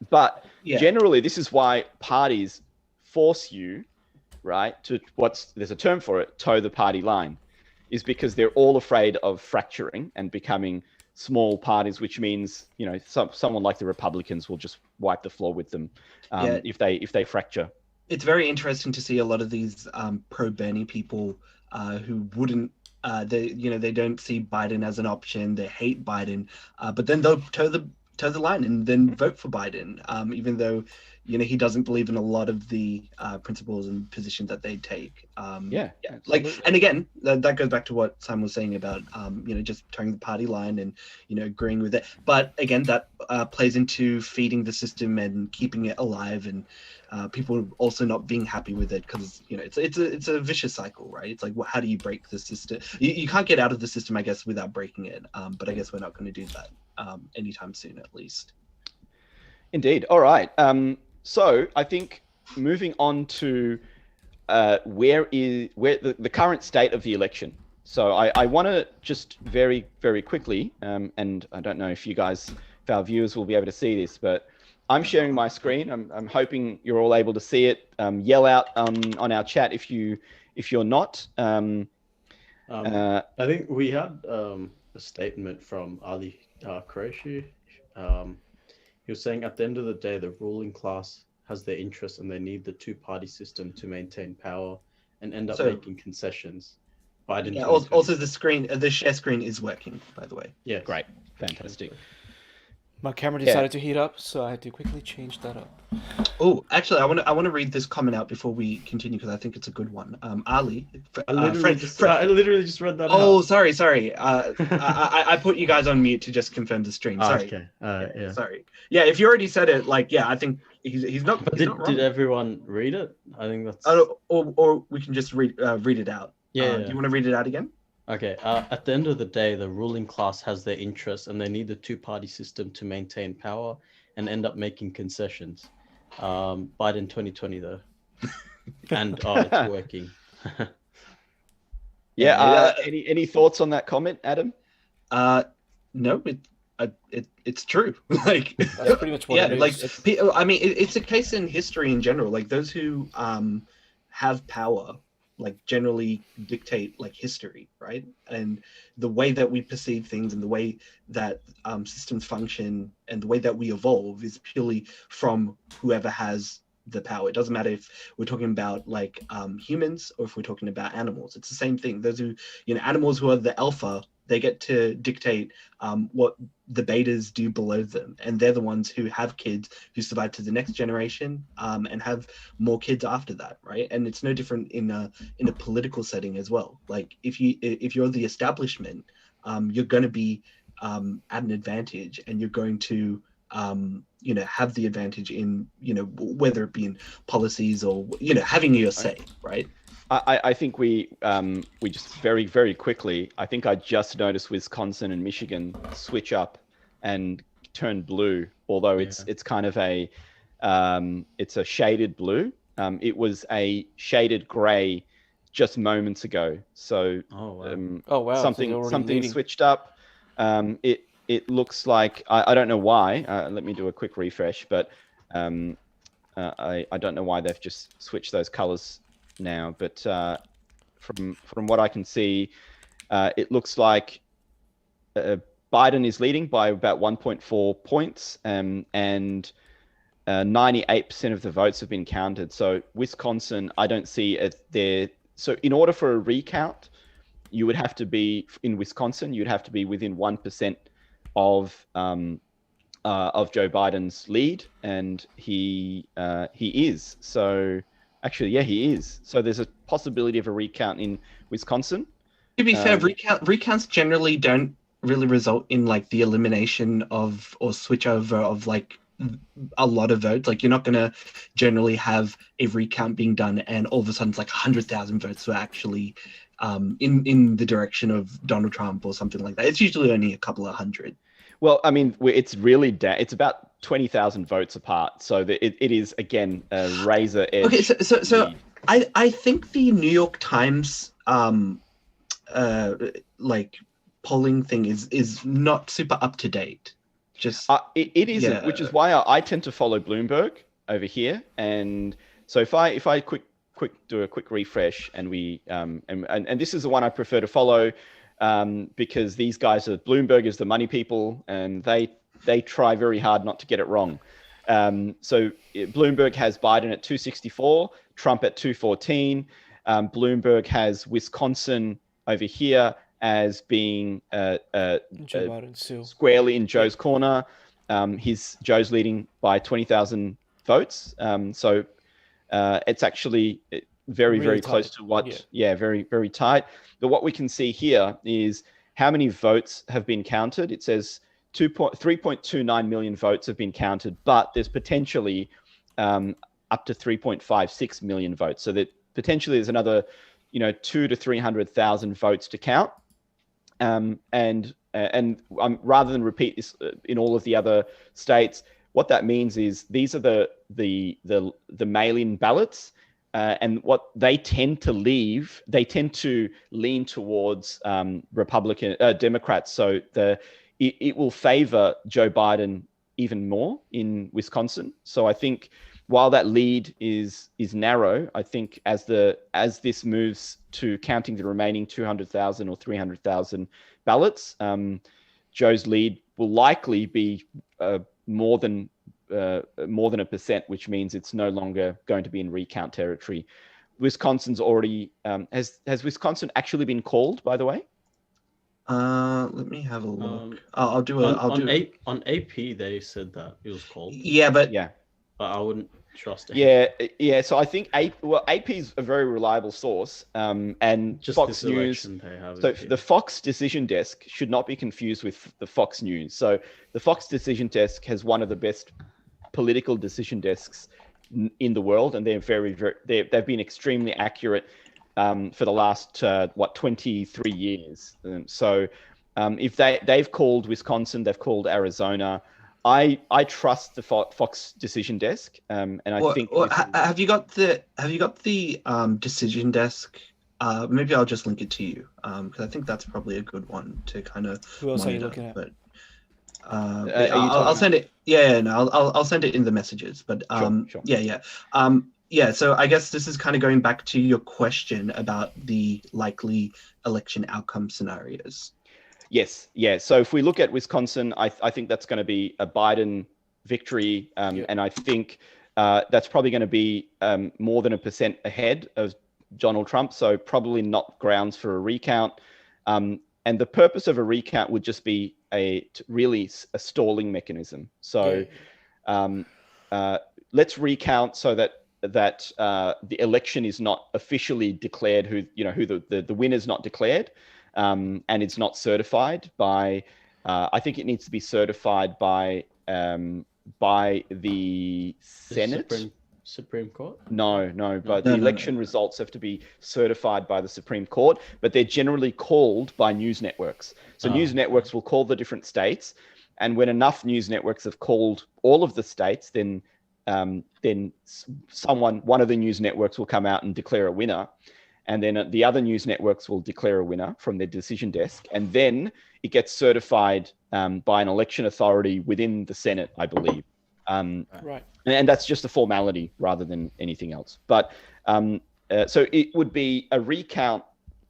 A: But generally, this is why parties force you, right, to there's a term for it, toe the party line, is because they're all afraid of fracturing and becoming small parties, which means someone like the Republicans will just wipe the floor with them if they fracture.
B: It's very interesting to see a lot of these pro Bernie people who wouldn't they don't see Biden as an option. They hate Biden, but then they'll toe the line and then vote for Biden, even though he doesn't believe in a lot of the principles and positions that they take. Like, and again, that goes back to what Simon was saying about just towing the party line and agreeing with it. But again, that plays into feeding the system and keeping it alive, and people also not being happy with it because it's a vicious cycle, right? It's like, how do you break the system? You can't get out of the system, I guess, without breaking it. But I guess we're not going to do that anytime soon, at least.
A: Indeed. All right. So I think moving on to where the current state of the election. So I want to just very, very quickly, and I don't know if our viewers will be able to see this, but I'm sharing my screen. I'm hoping you're all able to see it. Yell out on our chat if you if you're not,
C: I think we had a statement from Ali Qureshi. He was saying at the end of the day, the ruling class has their interests and they need the two-party system to maintain power and end up
B: So-
C: making concessions. Biden
B: Yeah,
C: 2020.
B: also the share screen is working, by the way.
C: Yes.
A: great, fantastic.
D: My camera
A: Yeah.
D: decided to heat up, so I had to quickly change that up.
B: Oh, actually, I want to read this comment out before we continue because I think it's a good one. Ali,
C: I literally just read that
B: Oh,
C: out.
B: sorry. I put you guys on mute to just confirm the stream.
C: Ah,
B: Sorry.
C: okay. Yeah.
B: Sorry. Yeah, if you already said it, like, yeah, I think he's not.
C: But
B: He's not wrong.
C: did everyone read it? I think that's
B: Or we can just read it out.
C: yeah.
B: Do you want to read it out again?
C: Okay. At the end of the day, the ruling class has their interests and they need the two-party system to maintain power and end up making concessions. Biden 2020 though, and it's working.
A: Any thoughts on that comment, Adam?
B: No, it's true. Like,
D: That's pretty much what
B: yeah,
D: it is.
B: like I mean, it's a case in history in general. Like those who have power, like generally dictate like history, right? And the way that we perceive things and the way that systems function and the way that we evolve is purely from whoever has the power. It doesn't matter if we're talking about like humans or if we're talking about animals. It's the same thing. Those who, animals who are the alpha, they get to dictate what the betas do below them, and they're the ones who have kids who survive to the next generation and have more kids after that, right? And it's no different in a political setting as well. Like if you're the establishment, you're going to be at an advantage, and you're going to have the advantage in whether it be in policies or having your say, right?
A: I think we just very, very quickly, I think I just noticed Wisconsin and Michigan switch up and turn blue, although it's kind of it's a shaded blue. It was a shaded gray just moments ago. So
D: Oh wow!
A: something switched up. It looks like I don't know why. Let me do a quick refresh, but I don't know why they've just switched those colors now, but from what I can see, it looks like Biden is leading by about 1.4 points, and 98% of the votes have been counted. So Wisconsin, I don't see it there. So in order for a recount, you would have to be in Wisconsin. You'd have to be within 1% of Joe Biden's lead, and he is. So. Actually, yeah, he is. So there's a possibility of a recount in Wisconsin.
B: To be fair, recounts generally don't really result in like the elimination of or switchover of like a lot of votes. Like you're not going to generally have a recount being done and all of a sudden it's like 100,000 votes were actually in the direction of Donald Trump or something like that. It's usually only a couple of hundred.
A: Well, I mean, it's really it's about 20,000 votes apart. So it is, again, a razor edge.
B: Okay, so I think the New York Times like polling thing is not super up to date. Just
A: it isn't, which is why I tend to follow Bloomberg over here. And so if I do a quick refresh, and we and this is the one I prefer to follow. Because these guys Bloomberg is the money people, and they try very hard not to get it wrong. So Bloomberg has Biden at 264, Trump at 214. Bloomberg has Wisconsin over here as being squarely in Joe's corner. Joe's leading by 20,000 votes. So it's actually very, really very close to what, very, very tight. But what we can see here is how many votes have been counted. It says 3.29 million votes have been counted, but there's potentially up to 3.56 million votes. So that potentially there's another, 200,000 to 300,000 votes to count. And rather than repeat this in all of the other states, what that means is these are the mail-in ballots. And what they tend to lean towards Democrats. So it will favor Joe Biden even more in Wisconsin. So I think while that lead is narrow, I think as this moves to counting the remaining 200,000 or 300,000 ballots, Joe's lead will likely be more than a percent, which means it's no longer going to be in recount territory. Wisconsin's already has Wisconsin actually been called, by the way?
B: Let me have a look. I'll do a.
C: On AP they said that it was called.
B: Yeah, but
A: Yeah.
C: But I wouldn't trust it.
A: Yeah. So I think AP is a very reliable source, and
C: Just
A: Fox
C: this
A: News.
C: election they have.
A: So the Fox Decision Desk should not be confused with the Fox News. So the Fox Decision Desk has one of the best political decision desks in the world, and they're they've been extremely accurate for the last 23 years. So if they've called Wisconsin, they've called Arizona. I trust the Fox Decision Desk, and I think.
B: Have you got the Decision Desk? Maybe I'll just link it to you because I think that's probably a good one to kind of.
D: Who else
B: monitor,
D: are you looking at?
B: But
A: I'll
B: send it. Yeah, no, I'll send it in the messages. But
A: Sure.
B: yeah. So I guess this is kind of going back to your question about the likely election outcome scenarios.
A: Yes, yeah. So if we look at Wisconsin, I think that's going to be a Biden victory, and I think that's probably going to be more than 1% ahead of Donald Trump. So probably not grounds for a recount. And the purpose of a recount would just be really a stalling mechanism. So let's recount so that the election is not officially declared, who the winner's not declared, and it's not certified by. I think it needs to be certified by the Senate.
C: Supreme Court?
A: No, but the election results have to be certified by the Supreme Court, but they're generally called by news networks. So news networks will call the different states, and when enough news networks have called all of the states, then one of the news networks will come out and declare a winner, and then the other news networks will declare a winner from their decision desk, and then it gets certified by an election authority within the Senate, I believe.
D: Right.
A: And that's just a formality rather than anything else. But so it would be a recount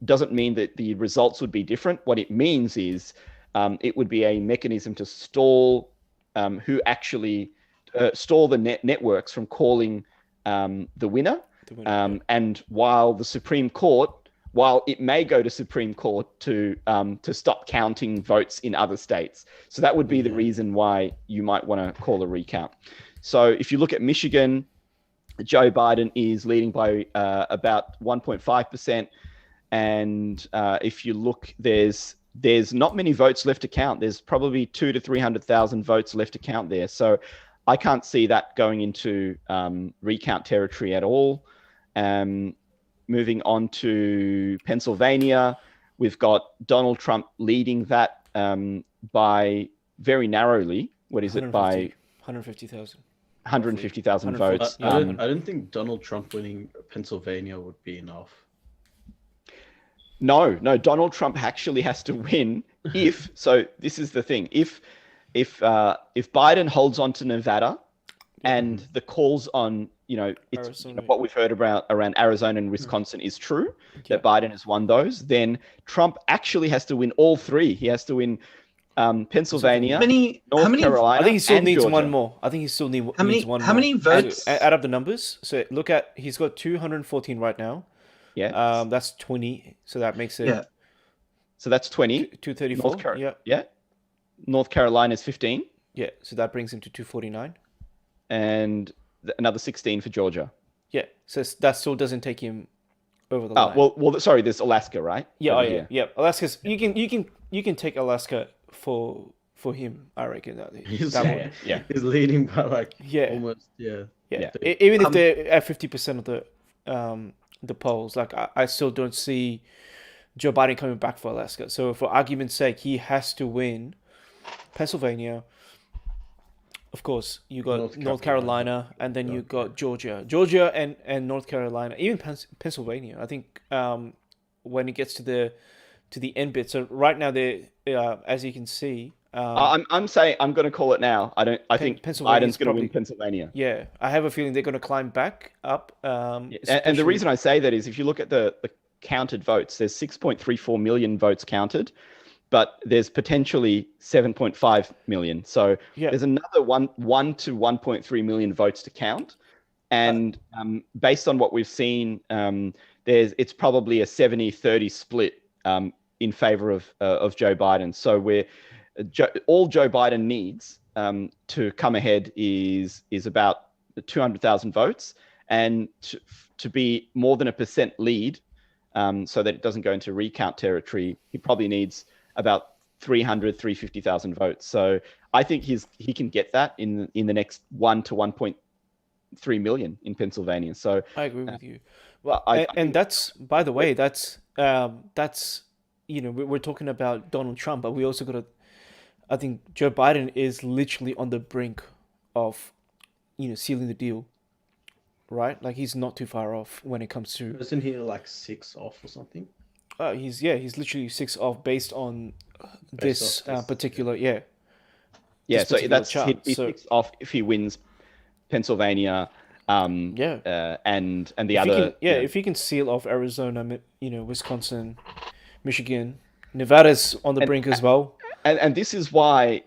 A: doesn't mean that the results would be different. What it means is it would be a mechanism to stall who actually stall the networks from calling the winner. And while the Supreme Court, while it may go to Supreme Court to stop counting votes in other states. So that would be the reason why you might want to call a recount. So if you look at Michigan, Joe Biden is leading by about 1.5%. And if you look, there's not many votes left to count. There's probably 200,000 to 300,000 votes left to count there. So I can't see that going into recount territory at all. Moving on to Pennsylvania, we've got Donald Trump leading that by very narrowly. What is it? By
D: 150,000.
A: 150,000 votes.
C: I don't think Donald Trump winning Pennsylvania would be enough.
A: No, Donald Trump actually has to win if. So this is the thing: if Biden holds on to Nevada, and the calls on what we've heard around Arizona and Wisconsin is true, that Biden has won those, then Trump actually has to win all three. He has to win Pennsylvania, North Carolina.
D: I think he still needs
A: Georgia.
D: one more. I think he still needs one more.
B: How many votes?
D: Add up the numbers. So look at, he's got 214 right now.
A: Yeah.
D: That's 20. So that makes it.
B: Yeah.
A: So that's 20.
D: 234.
A: Yeah. North Carolina is 15.
D: Yeah. So that brings him to 249.
A: And another 16 for Georgia.
D: Yeah. So that still doesn't take him over the line.
A: Well, sorry. There's Alaska, right?
D: Yeah. Alaska's. You can take Alaska for him. I reckon
C: He's leading by almost.
D: Even if they're at 50% of the polls, like I still don't see Joe Biden coming back for Alaska. So for argument's sake, he has to win Pennsylvania. Of course, you got North Carolina, and then you got Georgia and North Carolina, even Pennsylvania. I think when it gets to the end bit. So right now, they as you can see,
A: I'm saying I'm going to call it now. I think
D: Pennsylvania's
A: Biden's going to win
D: probably
A: Pennsylvania.
D: yeah. I have a feeling they're going to climb back up.
A: And the
D: Especially
A: reason I say that is if you look at the counted votes, there's 6.34 million votes counted, but there's potentially 7.5 million. So
D: yeah,
A: there's another 1 to 1.3 million votes to count. And based on what we've seen, it's probably a 70-30 split in favor of Joe Biden. So all Joe Biden needs to come ahead is about 200,000 votes, and to be more than a % lead, so that it doesn't go into recount territory, he probably needs about 350,000 votes. So I think he can get that in the next 1 to 1.3 million in Pennsylvania. So
D: I agree with you. Well,
A: I
D: and that's, by the way, that's we're talking about Donald Trump, but we also got to. I think Joe Biden is literally on the brink of, sealing the deal, right? Like he's not too far off when it comes to.
C: Isn't he like 6 off or something?
D: He's literally 6 off based on this
C: off this,
D: particular
A: Yeah,
D: this
A: so
D: particular
A: that's
D: chart.
A: he
D: So
A: picks off if he wins Pennsylvania,
D: yeah,
A: and the
D: if he
A: other,
D: can, if he can seal off Arizona, Wisconsin, Michigan, Nevada's on the brink as well.
A: and this is why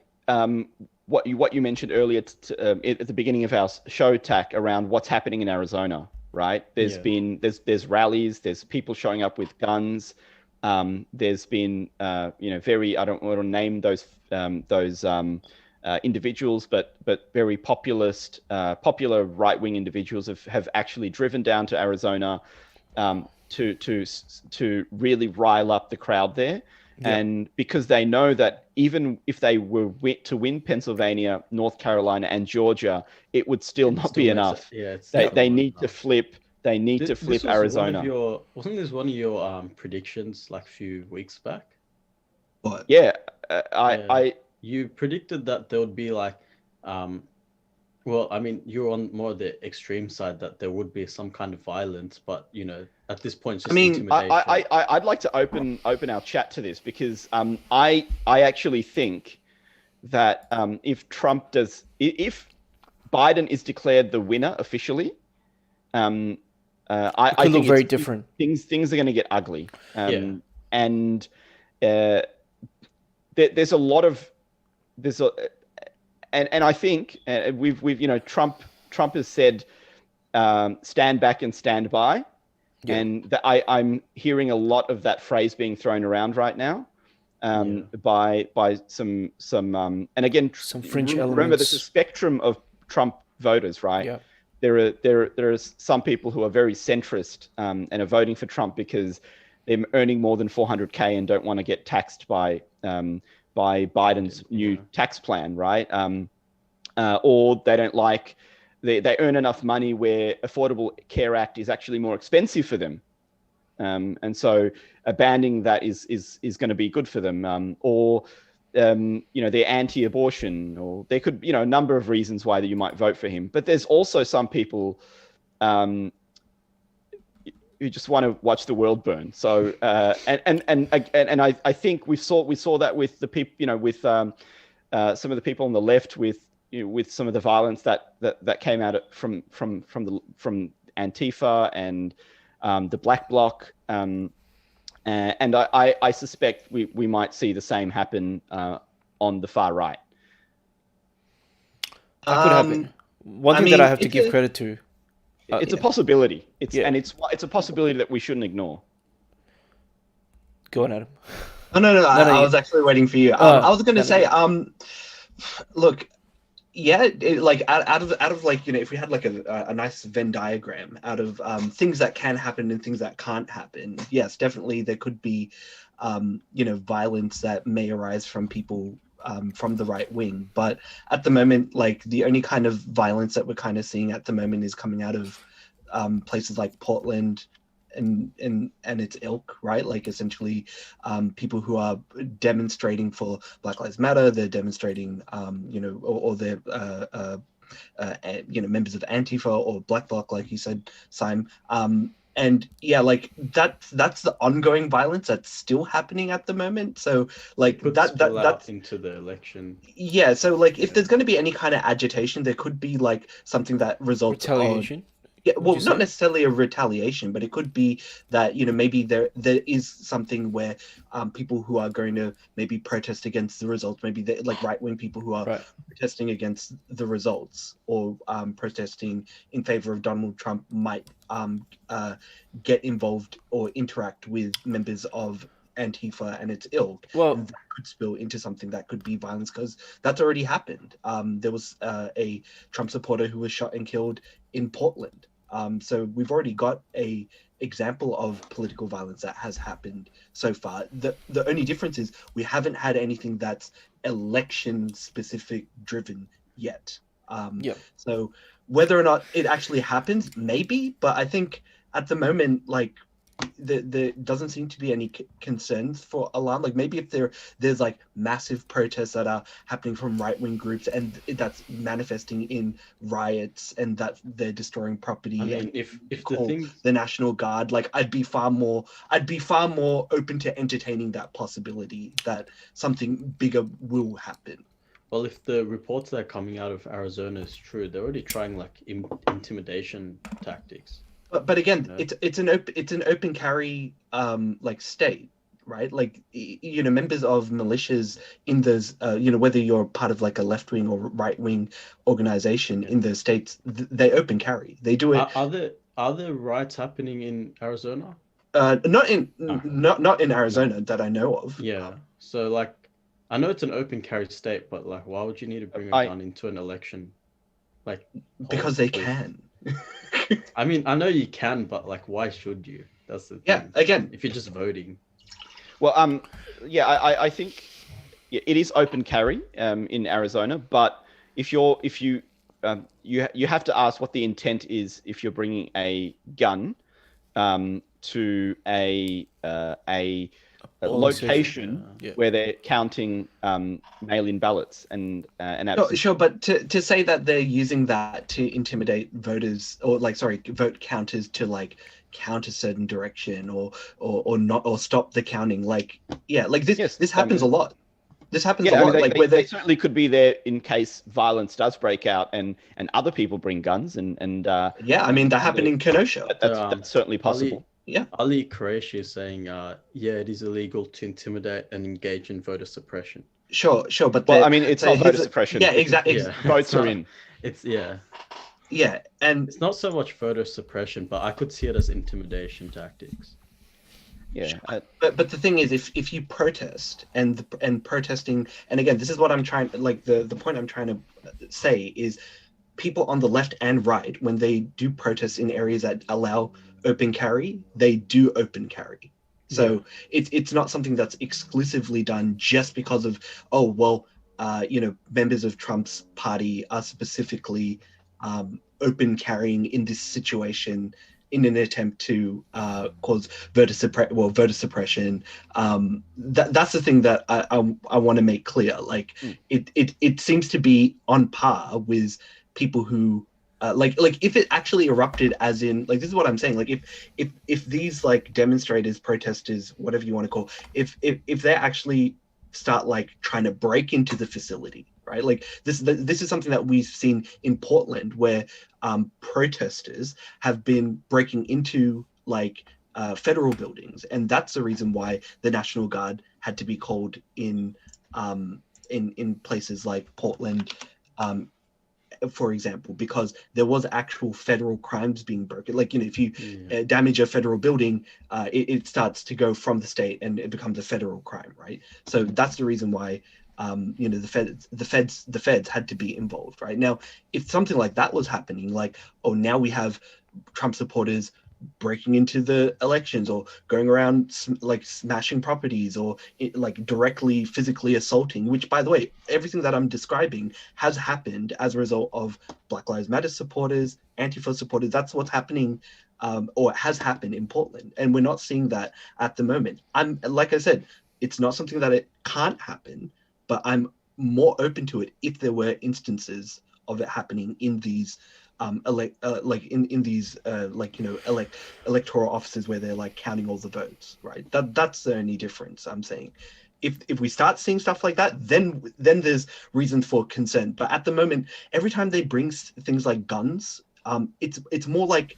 A: what you mentioned earlier at the beginning of our show, Tack, around what's happening in Arizona, right? There's rallies, there's people showing up with guns. There's been very, I don't want to name those individuals, but very popular right-wing individuals have actually driven down to Arizona to really rile up the crowd there.
D: Yeah.
A: And because they know that even if they were to win Pennsylvania, North Carolina, and Georgia, it would still not be enough. They need to flip. They need to flip Arizona.
C: Wasn't this one of your predictions like a few weeks back?
B: But
A: Yeah,
C: You predicted that there would be like, well, I mean, you're on more the extreme side that there would be some kind of violence, but at this point, it's just intimidation.
A: I'd like to open our chat to this because I actually think that if Biden is declared the winner officially, I
D: It could look
A: think
D: very different.
A: Things are going to get ugly. And there's a lot of and I think we've Trump has said stand back and stand by. Yeah. And I'm hearing a lot of that phrase being thrown around right now, by some and again,
D: some fringe
A: remember,
D: elements.
A: there's a spectrum of Trump voters, right?
D: Yeah.
A: There are some people who are very centrist and are voting for Trump because they're earning more than 400K and don't want to get taxed by Biden's new tax plan, right? Or they don't like. They earn enough money where Affordable Care Act is actually more expensive for them, and so abandoning that is going to be good for them. Or they're anti-abortion, or there could a number of reasons why that you might vote for him. But there's also some people who just want to watch the world burn. So and I think we saw that with the people, with some of the people on the left with some of the violence that came out from Antifa and the Black Bloc, and I suspect we might see the same happen on the far right.
D: That could happen. One thing that I have to give credit to.
A: It's a possibility. It's a possibility that we shouldn't ignore.
D: Go on, Adam.
B: No, I was actually waiting for you. I was going to say, look. Yeah, out of like if we had like a nice Venn diagram out of things that can happen and things that can't happen, yes, definitely there could be violence that may arise from people from the right wing. But at the moment, like the only kind of violence that we're kind of seeing at the moment is coming out of places like Portland and its ilk, right? Like essentially people who are demonstrating for Black Lives Matter, they're demonstrating or they're members of Antifa or Black Bloc, like you said, Simon, And yeah, like that's the ongoing violence that's still happening at the moment. So like
C: Could
B: that
C: spill
B: that
C: out
B: that's
C: into the election.
B: yeah. So like if
C: Yeah.
B: there's going to be any kind of agitation, there could be like something that results on
D: Retaliation.
B: yeah,
D: Would
B: well,
D: you
B: not
D: say?
B: necessarily a retaliation, but it could be that maybe there is something where people who are going to maybe protest against the results, maybe like right wing people who are
D: Right.
B: protesting against the results or protesting in favor of Donald Trump might get involved or interact with members of Antifa and its ilk,
D: Well,
B: and that could spill into something that could be violence because that's already happened. There was a Trump supporter who was shot and killed in Portland. So we've already got a example of political violence that has happened so far. The only difference is we haven't had anything that's election specific driven yet.
D: yeah.
B: So whether or not it actually happens, maybe, but I think at the moment, like there doesn't seem to be any concerns for alarm. Like maybe if there's like massive protests that are happening from right-wing groups and that's manifesting in riots and that they're destroying property
C: I mean,
B: and
C: if the
B: call
C: thing,
B: the National Guard, like I'd be far more open to entertaining that possibility that something bigger will happen.
C: well, if the reports that are coming out of Arizona is true, they're already trying like intimidation tactics.
B: But again,
C: No.
B: it's an open carry like state, right? Like members of militias in those whether you're part of like a left wing or right wing organization in those states, they open carry. They do it.
C: Are there riots happening in Arizona?
B: Not in
C: No.
B: not in Arizona that I know of.
C: Yeah. So like, I know it's an open carry state, but like, why would you need to bring a
A: I-
C: gun into an election? Like,
B: Because they
C: politically?
B: can.
C: I mean, I know you can, but like, why should you? That's the thing.
B: Yeah, again,
C: If you're just voting.
A: Well, yeah, I think it is open carry in Arizona, but if you have to ask what the intent is if you're bringing a gun to a
D: Polling station,
A: location
D: yeah.
A: where they're counting mail-in ballots and
B: sure, but to say that they're using that to intimidate voters or vote counters to like count a certain direction or not or stop the counting, like this
A: Yes,
B: this happens a lot. This happens a
A: I
B: lot.
A: mean,
B: Like
A: they,
B: where
A: they certainly could be there in case violence does break out and other people bring guns and
B: yeah, I mean that happened in Kenosha.
A: that's certainly possible.
C: Ali Qureshi is saying, yeah, it is illegal to intimidate and engage in voter suppression.
B: Sure, but
A: Well, I mean, it's not voter suppression.
B: Yeah, exactly.
C: Yeah.
A: Votes are
C: not-
A: in.
C: It's
B: Yeah, and
C: it's not so much voter suppression, but I could see it as intimidation tactics.
A: Yeah.
B: but the thing is, if you protest and protesting, and again, this is what I'm trying, like the point I'm trying to say is, people on the left and right, when they do protest in areas that allow open carry, they do open carry. So it's not something that's exclusively done just because of members of Trump's party are specifically open carrying in this situation in an attempt to cause voter suppression. That's the thing that I want to make clear. Like it seems to be on par with people who like if it actually erupted, as in, like, this is what I'm saying, like if these like demonstrators, protesters, whatever you want to call, if they actually start like trying to break into the facility, right? Like this is something that we've seen in Portland, where protesters have been breaking into like federal buildings, and that's the reason why the National Guard had to be called in places like Portland, for example, because there was actual federal crimes being broken. Like, if you damage a federal building, it starts to go from the state and it becomes a federal crime, right? So that's the reason why the feds had to be involved, right? Now, if something like that was happening, like, oh, now we have Trump supporters breaking into the elections or going around like smashing properties or like directly physically assaulting, which, by the way, everything that I'm describing has happened as a result of Black Lives Matter supporters, Antifa supporters. That's what's happening, or has happened in Portland, and we're not seeing that at the moment. Like I said, it's not something that it can't happen, but I'm more open to it if there were instances of it happening in these like in these electoral offices where they're like counting all the votes, right? That's the only difference I'm saying. If we start seeing stuff like that, then there's reason for concern. But at the moment, every time they bring things like guns, it's more like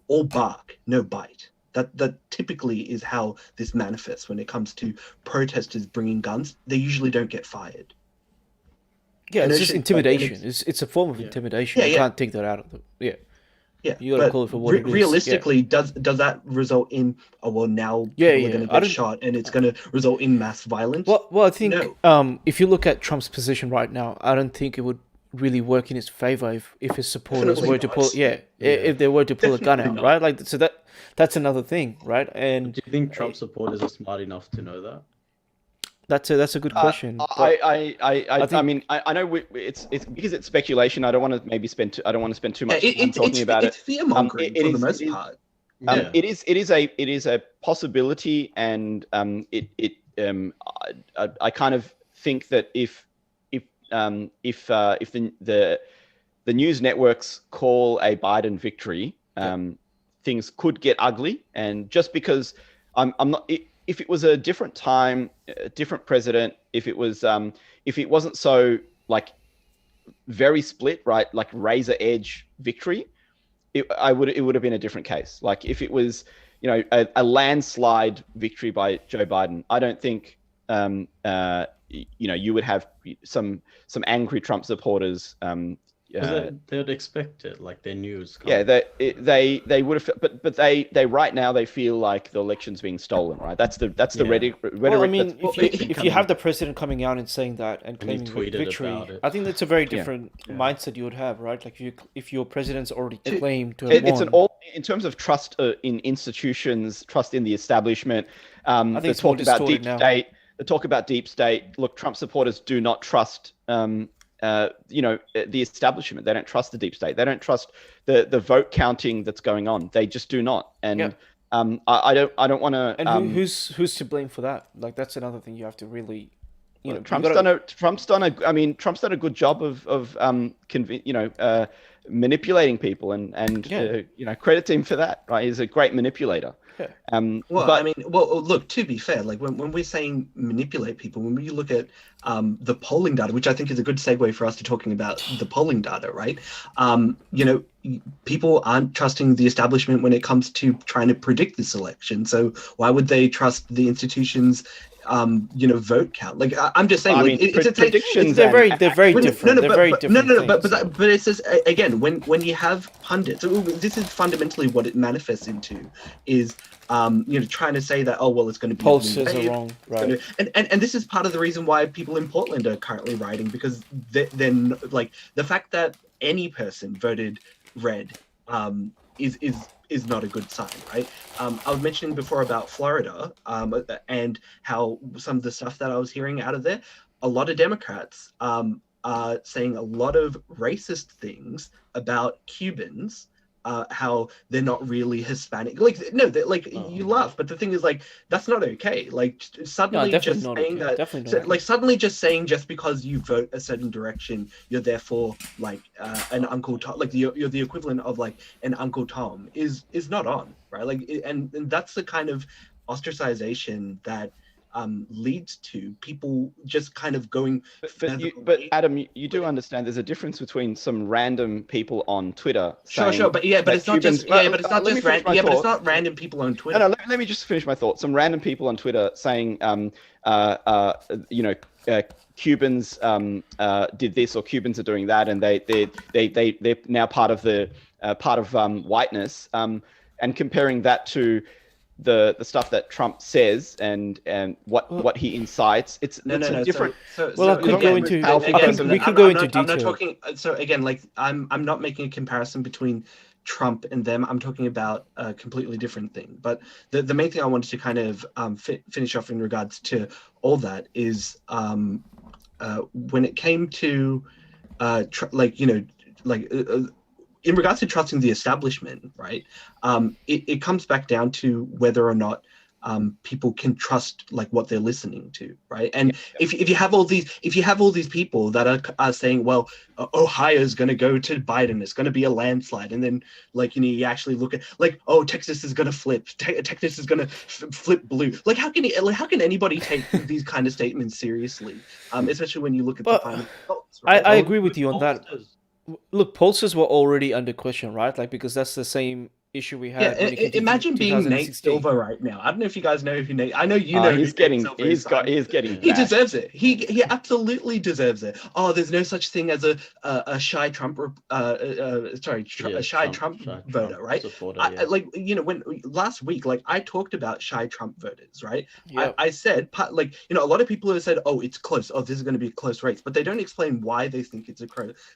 B: all bark, no bite. That typically is how this manifests when it comes to protesters bringing guns. They usually don't get fired.
D: Yeah,
B: And
D: it's
B: it's
D: just
B: just like, and
D: intimidation. It's a form of intimidation.
B: Yeah,
D: You
B: yeah.
D: can't take that out of the
B: Yeah,
D: You gotta
B: but
D: call it for what it is.
B: realistically, does that result in now
D: Yeah,
B: people are
D: yeah.
B: going to
D: I
B: get
D: don't.
B: shot and it's going to result in mass violence?
D: Well, I think
B: No.
D: if you look at Trump's position right now, I don't think it would really work in his favor if his supporters
B: Definitely
D: were to pull,
B: not.
D: if they were to pull a gun
B: Definitely
D: out,
B: not.
D: right? Like, so that's another thing, right? And
C: Do you think Trump supporters are smart enough to know that?
D: that's a good question. But
A: I
D: think
A: mean, I know it's because it's speculation. I don't want to maybe I don't want to spend too much time
B: It's
A: talking about
B: it's
A: it.
B: fear mongering
A: It
B: for the
A: is
B: most part.
C: Yeah.
A: it is a possibility, and I kind of think that if the news networks call a Biden victory, things could get ugly. And just because I'm not, if it was a different time, a different president, if it wasn't so like very split, right, like razor edge victory, it would have been a different case. Like if it was, a landslide victory by Joe Biden, I don't think you would have some angry Trump supporters.
C: They would expect it, like their news.
A: Yeah, they would have, but they right now they feel like the election's being stolen, right? That's the rhetoric.
D: well, I mean,
A: that's-
D: if you have the president coming out and saying that and
C: And he
D: claiming
C: tweeted
D: victory,
C: about it.
D: I think that's a very different mindset you would have, right? Like if your president's already claimed to have
A: it's
D: won.
A: an all in terms of trust in institutions, trust in the establishment.
D: think
A: The
D: it's more
A: talk about
D: distorted
A: deep
D: now.
A: state. The talk about deep state. Look, Trump supporters do not trust. The establishment. They don't trust the deep state. They don't trust the vote counting that's going on. They just do not. And I don't want to.
D: And who's to blame for that? Like that's another thing you have to really,
A: Trump's done a good job of manipulating people and credit to him for that. Right, he's a great manipulator.
D: Yeah.
B: Look, to be fair, like when we're saying manipulate people, when we look at the polling data, which I think is a good segue for us to talking about the polling data, right? People aren't trusting the establishment when it comes to trying to predict this election. So why would they trust the institutions? Vote count. Like I'm just saying,
A: predictions.
D: They're very different.
B: But it's just again when you have pundits. So this is fundamentally what it manifests into is trying to say that it's going to be
D: pollsters are wrong, right?
B: And this is part of the reason why people in Portland are currently rioting, because then like the fact that any person voted red is not a good sign, right? I was mentioning before about Florida and how some of the stuff that I was hearing out of there, a lot of Democrats are saying a lot of racist things about Cubans, how they're not really Hispanic. You laugh, but the thing is, like, that's not okay. Like suddenly just saying that, suddenly just saying just because you vote a certain direction, you're therefore like an Uncle Tom, like you're the equivalent of like an Uncle Tom is not on, right? Like, and that's the kind of ostracization that leads to people just kind of going.
A: But Adam, you do understand there's a difference between some random people on Twitter.
B: But it's not just it's not random people on Twitter.
A: No, let me just finish my thought. Some random people on Twitter saying, Cubans did this or Cubans are doing that, and they're now part of whiteness, and comparing that to the stuff that Trump says and what he incites. It's a different.
D: We could go into detail.
B: I'm not talking. So again, like I'm not making a comparison between Trump and them. I'm talking about a completely different thing. But the main thing I wanted to kind of finish off in regards to all that is when it came to in regards to trusting the establishment, right? It comes back down to whether or not people can trust like what they're listening to, right? And if you have all these people that are saying, well, Ohio is going to go to Biden, it's going to be a landslide, and then like you actually look at like, oh, Texas is going to flip, Texas is going to flip blue. Like how can anybody take these kind of statements seriously? Especially when you look at the final results. Right?
D: I agree with you on that. Look, pollsters were already under question, right? Like because that's the same issue we had.
B: Imagine being Nate Silver right now. I don't know if you guys know who Nate. I know you know.
A: He's getting. He
B: deserves it. He absolutely deserves it. Oh, there's no such thing as a shy Trump. Trump voter, right? Supporter, like when last week, like I talked about shy Trump voters, right? Yep. I said like a lot of people have said, oh, it's close. Oh, this is going to be a close race, but they don't explain why they think it's a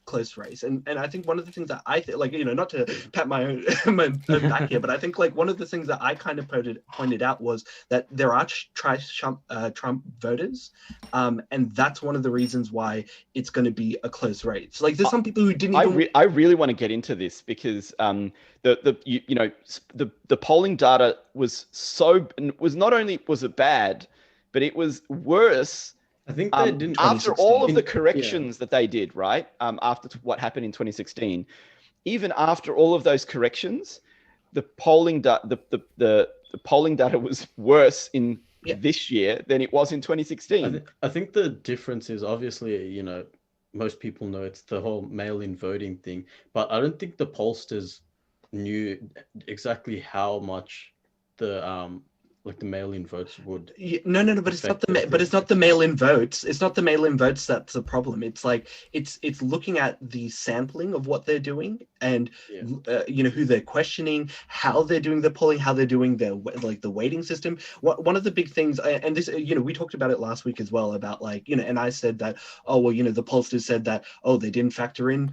B: close race. And I think one of the things that I think, like not to pat my own back here, but I think like one of the things that I kind of pointed out was that there are Trump voters, and that's one of the reasons why it's going to be a close race. Like there's some people who didn't.
A: I really want to get into this because the polling data was not only was it bad, but it was worse.
C: I think they didn't
A: after all of the corrections that they did, right? After what happened in 2016. Even after all of those corrections, the polling data was worse in this year than it was in 2016.
C: I think the difference is obviously, most people know it's the whole mail-in voting thing, but I don't think the pollsters knew exactly how much the the mail-in votes would.
B: No, but it's not the mail-in votes. It's not the mail-in votes that's the problem. It's like it's looking at the sampling of what they're doing and who they're questioning, how they're doing the polling, how they're doing their the weighting system. One of the big things, and this we talked about it last week as well about and I said that the pollsters said that they didn't factor in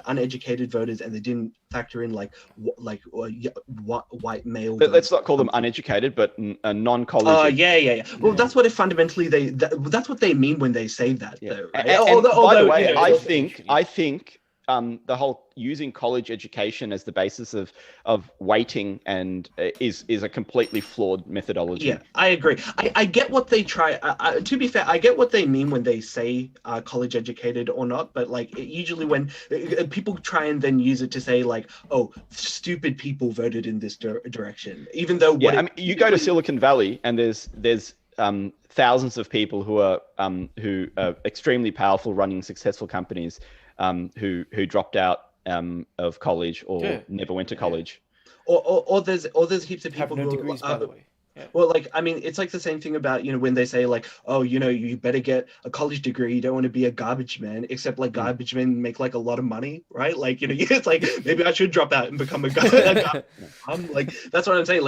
B: uneducated voters, and they didn't factor in white male.
A: But let's not call them uneducated, but non-college.
B: Well, that's what it fundamentally that's what they mean when they say that, though. Right?
A: And by the way, I think the whole using college education as the basis of weighting and is a completely flawed methodology.
B: Yeah, I agree. I get what they try. To be fair, I get what they mean when they say college educated or not. But usually when people try and then use it to say stupid people voted in this direction, even though
A: you go to Silicon Valley and there's thousands of people who are extremely powerful, running successful companies. Who dropped out of college or never went to college,
B: or there's heaps of people
D: who degrees, by the way. Yeah.
B: Well, it's like the same thing about when they say you better get a college degree. You don't want to be a garbage man, except garbage men make a lot of money, right? It's like maybe I should drop out and become a garbage man. That's what I'm saying.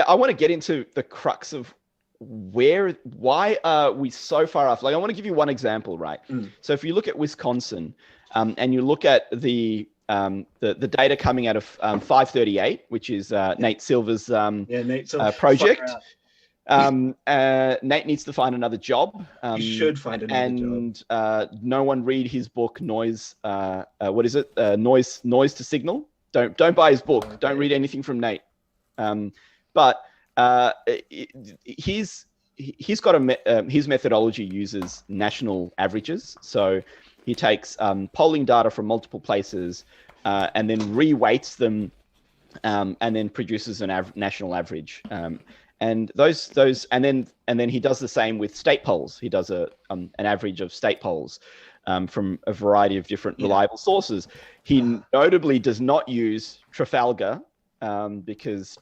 A: I want to get into the crux of why are we so far off? I want to give you one example, right? So if you look at Wisconsin, and you look at the data coming out of 538, which is Nate Silver's project. Nate needs to find another job.
B: He should find another
A: job. No one read his book, Noise. What is it? Noise to Signal. Don't buy his book. Okay. Don't read anything from Nate. But he's got his methodology uses national averages. So he takes polling data from multiple places and then reweights them and then produces an national average. And those and then he does the same with state polls. He does an average of state polls from a variety of different reliable sources. He notably does not use Trafalgar because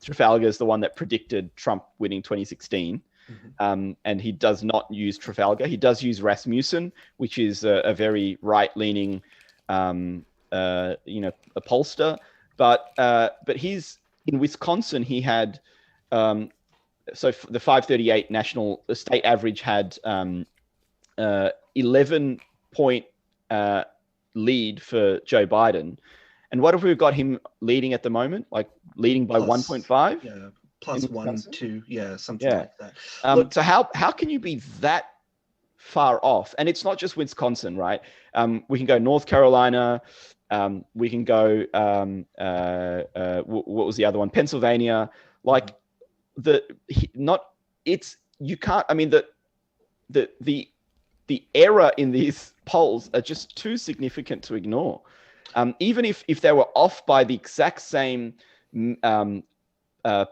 A: Trafalgar is the one that predicted Trump winning 2016. And he does not use Trafalgar. He does use Rasmussen, which is a very right-leaning, a pollster. But he's in Wisconsin. He had so the 538 national state average had 11-point lead for Joe Biden. And what have we got him leading at the moment? Leading by 1.5?
B: Yeah, plus 1, 2, something like that.
A: So how can you be that far off. And it's not just Wisconsin, right? We can go North Carolina. We can go, what was the other one? Pennsylvania. Like you can't, I mean, the error in these polls are just too significant to ignore. Even if they were off by the exact same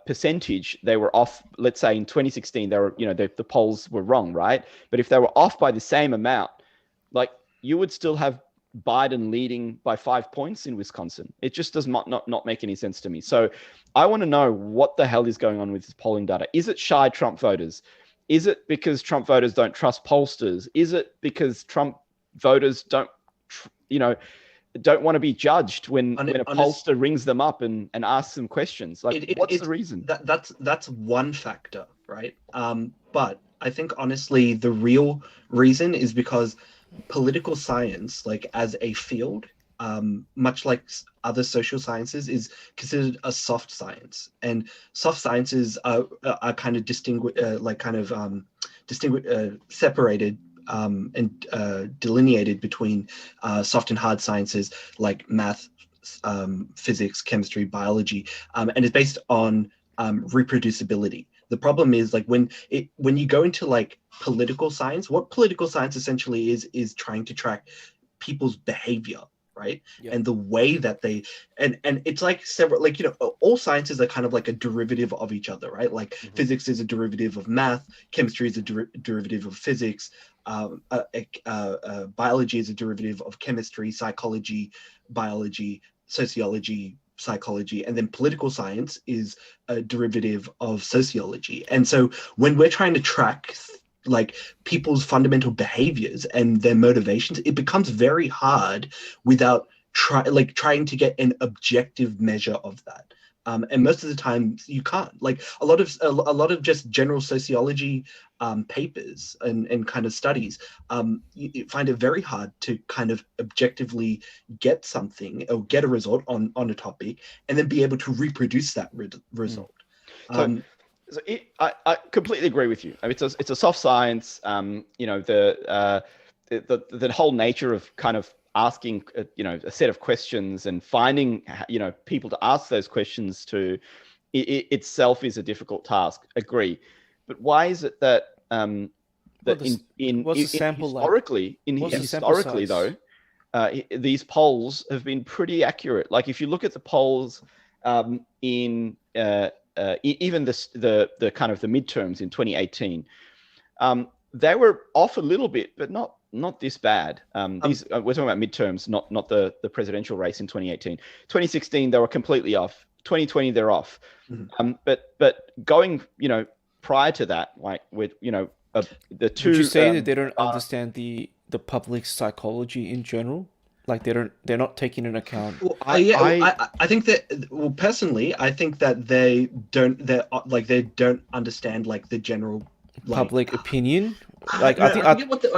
A: percentage, they were off, let's say in 2016, they were, the polls were wrong, right? But if they were off by the same amount, like you would still have Biden leading by 5 points in Wisconsin. It just does not make any sense to me. So I want to know what the hell is going on with this polling data. Is it shy Trump voters? Is it because Trump voters don't trust pollsters? Is it because Trump voters don't want to be judged when a pollster rings them up and asks them questions? Like, what's the reason?
B: That's one factor, right? But I think honestly, the real reason is because political science, like as a field, much like other social sciences, is considered a soft science, and soft sciences are kind of separated and delineated between soft and hard sciences like math, physics, chemistry, biology, and it's based on reproducibility. The problem is like when you go into like political science, what political science essentially is trying to track people's behavior, right?
D: Yeah.
B: And the way that they and it's like several, like, all sciences are kind of like a derivative of each other, right? Like physics is a derivative of math, chemistry is a derivative of physics, biology is a derivative of chemistry, psychology, biology, sociology, psychology, and then political science is a derivative of sociology. And so when we're trying to track like people's fundamental behaviors and their motivations, it becomes very hard without trying to get an objective measure of that. And most of the time you can't. Like a lot of just general sociology papers and kind of studies, you find it very hard to kind of objectively get something or get a result on a topic and then be able to reproduce that result.
A: So I completely agree with you. I mean, it's a soft science. The whole nature of kind of asking, a set of questions and finding, people to ask those questions to, itself is a difficult task. Agree, but why is it that historically though, these polls have been pretty accurate? Like if you look at the polls even the kind of the midterms in 2018, they were off a little bit, but not this bad. We're talking about midterms, not the presidential race in 2018. 2016, they were completely off. 2020, they're off. But going, prior to that, like with, the two.
D: Would you say that they don't understand the public psychology in general? Like they're not taking into account.
B: Well, I think that, well, personally, I think that they don't understand like the general
D: public opinion. Like
B: I forget what the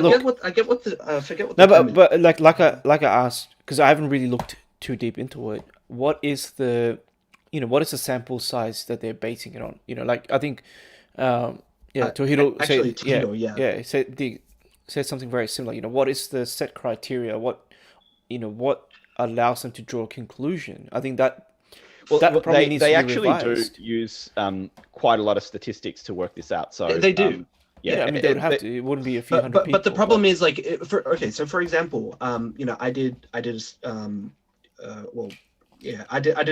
D: but like I asked, because I haven't really looked too deep into it. What is the sample size that they're basing it on? Like I think Tohiro said something very similar. What is the set criteria? What allows them to draw a conclusion? I think that probably needs to be
A: actually
D: revised.
A: do use quite a lot of statistics to work this out. So
B: they do.
D: I mean, they would have to. It wouldn't be a few hundred people.
B: But the problem is like, for example, I did a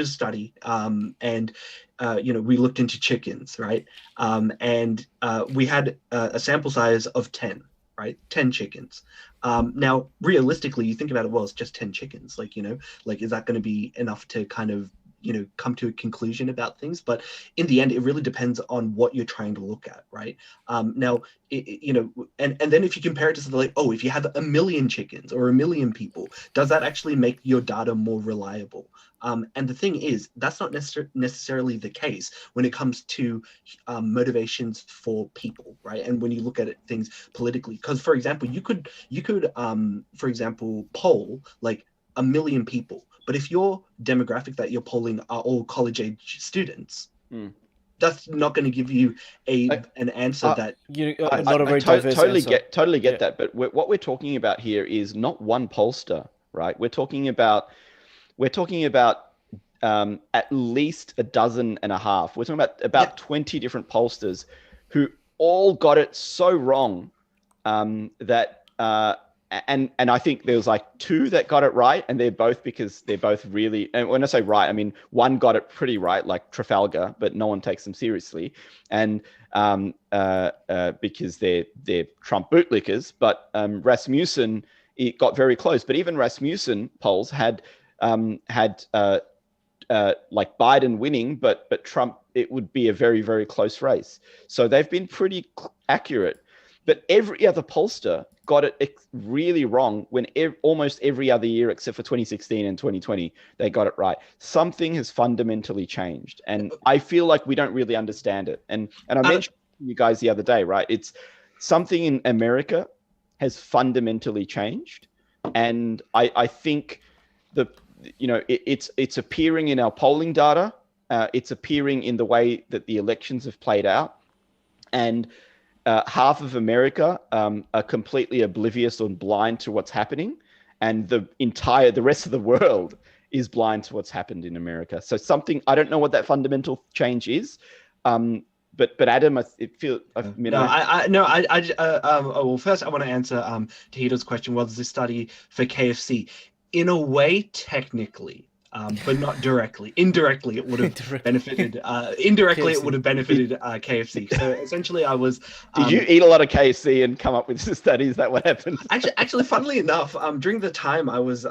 B: study, and we looked into chickens, right? And we had a sample size of 10, right? 10 chickens. Now, realistically, you think about it, well, it's just 10 chickens. Like, is that going to be enough to kind of, come to a conclusion about things? But in the end, it really depends on what you're trying to look at, right? Now, and then if you compare it to something like, if you have 1 million chickens or 1 million people, does that actually make your data more reliable? And the thing is, that's not necessarily the case when it comes to motivations for people, right? And when you look at things politically, because for example, you could for example, poll like 1 million people, but if your demographic that you're polling are all college age students, that's not going to give you an answer that
D: not a very diverse
A: totally
D: answer.
A: Totally get
D: Yeah.
A: that. But what we're talking about here is not one pollster, right? We're talking about at least a dozen and a half. We're talking about 20 different pollsters who all got it so wrong that and I think there was like two that got it right, and they're both really. And when I say right, I mean one got it pretty right, like Trafalgar, but no one takes them seriously, and because they're Trump bootlickers. But Rasmussen, it got very close. But even Rasmussen polls had like Biden winning, but Trump, it would be a very, very close race. So they've been pretty accurate. But every other pollster got it really wrong when almost every other year, except for 2016 and 2020, they got it right. Something has fundamentally changed. And I feel like we don't really understand it. And I mentioned to you guys the other day, right? It's something in America has fundamentally changed. And I think it's appearing in our polling data. It's appearing in the way that the elections have played out. And half of America are completely oblivious or blind to what's happening, and the rest of the world is blind to what's happened in America. So I don't know what that fundamental change is, but Adam, well,
B: first I want to answer Tahito's question. Was this study for KFC? In a way, technically. But not directly. Indirectly, it would have benefited. Indirectly, KFC. It would have benefited KFC. So essentially, I was.
A: Did you eat a lot of KFC and come up with this study? Is that what happened?
B: Actually, funnily enough, during the time I was.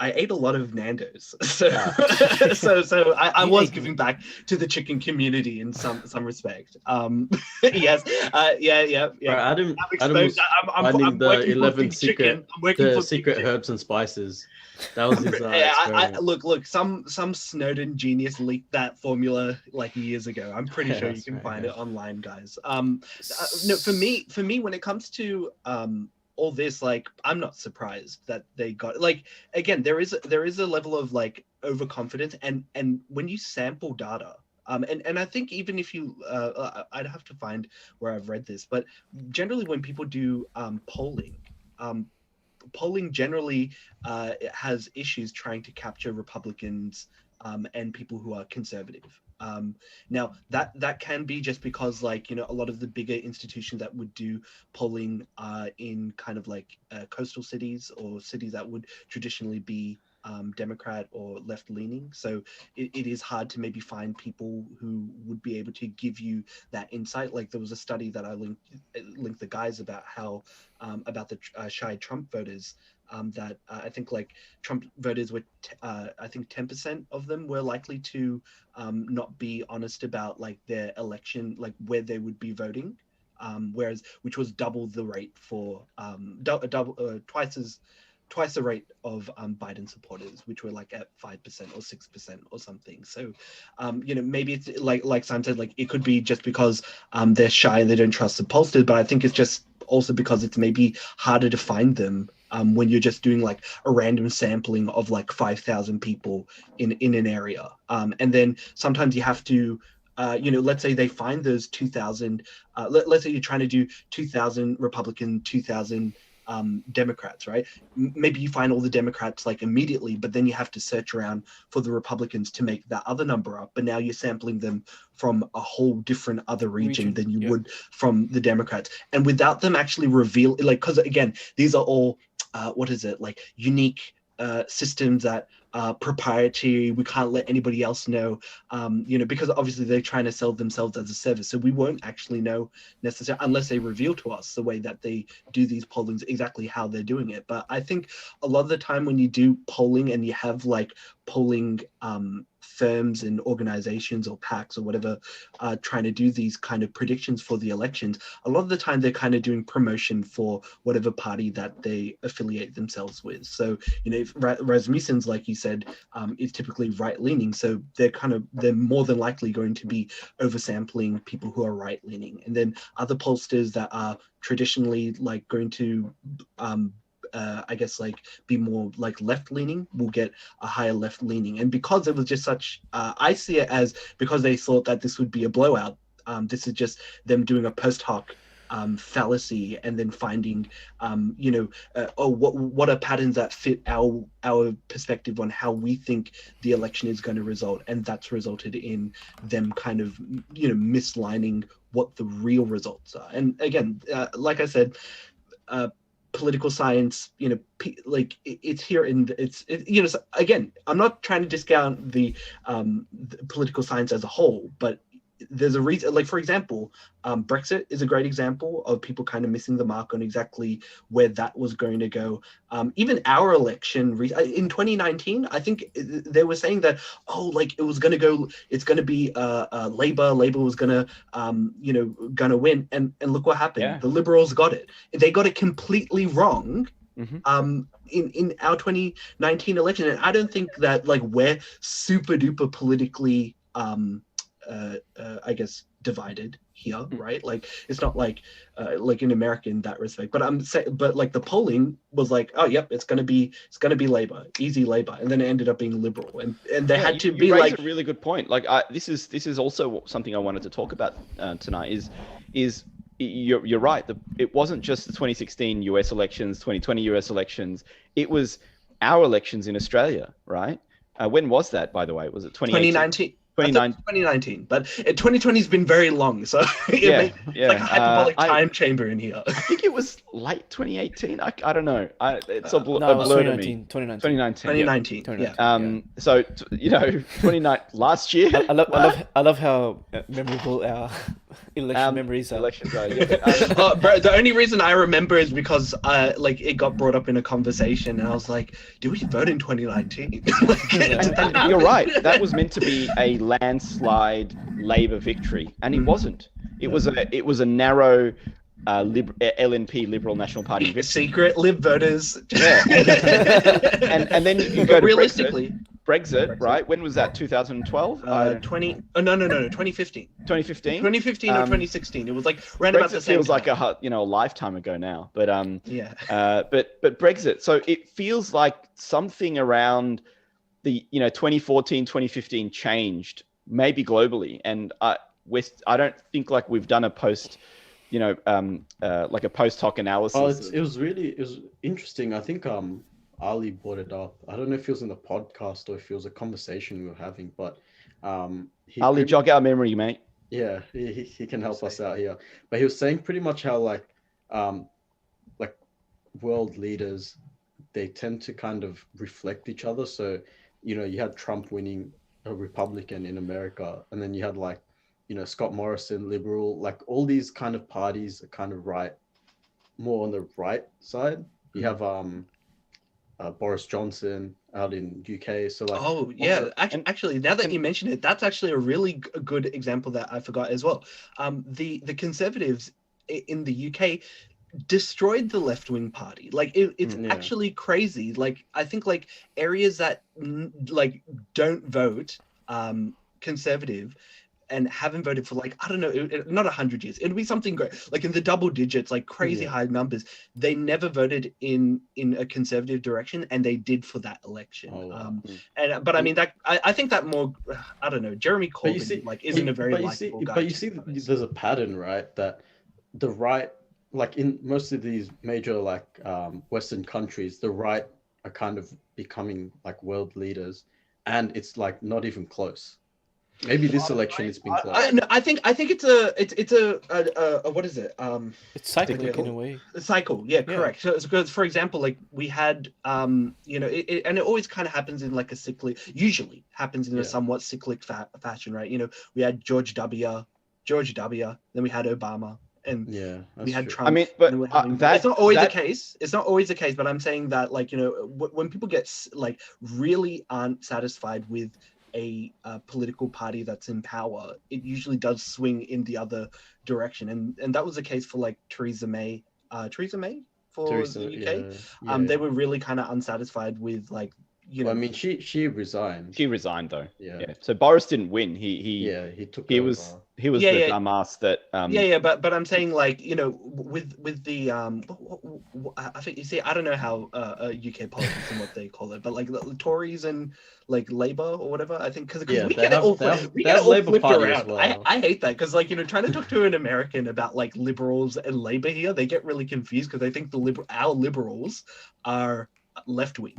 B: I ate a lot of Nando's, so I was giving back to the chicken community in some respect. Yes, yeah.
C: Adam was finding the 11 secret herbs and spices. That was his.
B: Look. Some Snowden genius leaked that formula like years ago. I'm pretty sure you can find it online, guys. No, for me, when it comes to all this, like, I'm not surprised that they got, like, again, there is a level of like overconfidence, and when you sample data, and I think even if you I'd have to find where I've read this, but generally when people do polling generally has issues trying to capture Republicans and people who are conservative. Now that can be just because, like, a lot of the bigger institutions that would do polling in kind of like coastal cities or cities that would traditionally be Democrat or left leaning. So it is hard to maybe find people who would be able to give you that insight. Like, there was a study that I linked the guys about how about the shy Trump voters. That I think like Trump voters were, I think 10% of them were likely to not be honest about like their election, like where they would be voting, which was double the rate for twice the rate of Biden supporters, which were like at 5% or 6% or something. So, maybe it's like Sam said, like it could be just because they're shy and they don't trust the pollsters, but I think it's just also because it's maybe harder to find them when you're just doing like a random sampling of like 5,000 people in an area. And then sometimes you have to, let's say they find those 2,000, let's say you're trying to do 2,000 Republican, 2,000 Democrats, right? Maybe you find all the Democrats like immediately, but then you have to search around for the Republicans to make that other number up. But now you're sampling them from a whole different other region than you would from the Democrats. And without them actually reveal, like, because again, these are all, like unique systems that are proprietary. We can't let anybody else know, because obviously they're trying to sell themselves as a service. So we won't actually know necessarily unless they reveal to us the way that they do these pollings, exactly how they're doing it. But I think a lot of the time when you do polling and you have like polling firms and organizations or PACs or whatever trying to do these kind of predictions for the elections, a lot of the time they're kind of doing promotion for whatever party that they affiliate themselves with. So, if Rasmussen's, like you said, is typically right-leaning, so they're more than likely going to be oversampling people who are right-leaning. And then other pollsters that are traditionally like going to I guess like be more like left leaning will get a higher left leaning. And because it was just such, I see it as because they thought that this would be a blowout. This is just them doing a post hoc fallacy and then finding, what are patterns that fit our perspective on how we think the election is going to result, and that's resulted in them kind of mislining what the real results are. And again, like I said, political science, it's here in again, I'm not trying to discount the political science as a whole, but there's a reason. Like, for example, Brexit is a great example of people kind of missing the mark on exactly where that was going to go. Even our election in 2019, I think they were saying that, it's going to be Labour was going to win, and look what happened.
A: Yeah.
B: The Liberals got it. They got it completely wrong.
A: Mm-hmm.
B: In our 2019 election, and I don't think that like we're super duper politically I guess divided here, right? Like it's not like in America in that respect. But I'm saying, but like the polling was like, oh yep, it's gonna be Labour, easy Labour, and then it ended up being Liberal, and they had to be like
A: a really good point. Like this is also something I wanted to talk about tonight. Is you're right. It wasn't just the 2016 US elections, 2020 US elections. It was our elections in Australia, right? When was that, by the way? Was it
B: 2019? 2019, but 2020 has been very long, so
A: yeah.
B: like a hyperbolic time chamber in here.
A: I think it was late 2018. I don't know. It's a blur
D: No, it was
A: to me.
D: 2019.
B: 2019. Yeah.
A: So 29 last year.
D: I love how memorable our election memories are.
A: Elections are. Yeah.
B: Bro, the only reason I remember is because it got brought up in a conversation, and I was like, "Did we vote in 2019?"
A: and you're right. That was meant to be a landslide Labour victory, and it wasn't. It was a narrow LNP, Liberal National Party victory.
B: Secret Lib voters.
A: Yeah. and then you go to
B: realistically.
A: Brexit, right? When was that? 2012?
B: 2015.
A: 2015?
B: 2015 or 2016. It was like right about the same
A: feels
B: time.
A: like a lifetime ago now. But
B: yeah.
A: But Brexit. So it feels like something around the 2014, 2015 changed, maybe globally. And I don't think like we've done a post, like a post hoc analysis.
C: It was interesting. I think Ali brought it up. I don't know if it was in the podcast or if it was a conversation we were having, but
A: Ali, jog our memory, mate.
C: Yeah, he can help us out here. But he was saying pretty much how like world leaders, they tend to kind of reflect each other. So, you had Trump winning, a Republican in America, and then you had like, Scott Morrison, Liberal, like all these kind of parties are kind of more on the right side. You have Boris Johnson out in UK. So like,
B: oh yeah, actually, now that you mention it, that's actually a really good example that I forgot as well. The Conservatives in the UK destroyed the left-wing party. Like it's actually crazy. Like I think like areas that like don't vote Conservative and haven't voted for like, I don't know, not 100 years. It'll be something great, like in the double digits, like crazy high numbers. They never voted in a conservative direction, and they did for that election.
C: Oh, wow.
B: But I mean that I think that more, I don't know, Jeremy Corbyn isn't a very likable guy.
C: But you see, there's a pattern, right? That the right, like in most of these major like Western countries, the right are kind of becoming like world leaders, and it's like not even close. Maybe this election has been close.
B: I think it's a what is it?
D: It's cyclic in a way.
B: A cycle, yeah, correct. So because, for example, like we had, and it always kind of happens in like a cyclic. Usually happens in a somewhat cyclic fashion, right? We had George W. Then we had Obama, and we had Trump.
A: I mean, but
B: it's not always the case. It's not always the case. But I'm saying that, like, when people get like really aren't satisfied with a political party that's in power, it usually does swing in the other direction, and that was the case for like Theresa May for the UK. They were really kind of unsatisfied with like,
C: I mean, she resigned.
A: She resigned though.
C: Yeah.
A: So Boris didn't win. He
C: took
A: he
C: over.
A: was He was
B: Yeah,
A: the
B: yeah.
A: dumbass that.
B: Yeah, but I'm saying like with the I think you see I don't know how UK politics and what they call it, but like the Tories and like Labour or whatever. I think because
C: Yeah,
B: we
C: they
B: get it
C: have-
B: all
C: they have-
B: we
C: they
B: get it
C: have
B: all
C: Labour
B: flipped
C: Party as
B: around.
C: well.
B: I hate that because like trying to talk to an American about like liberals and Labour here, they get really confused because they think our liberals are left wing,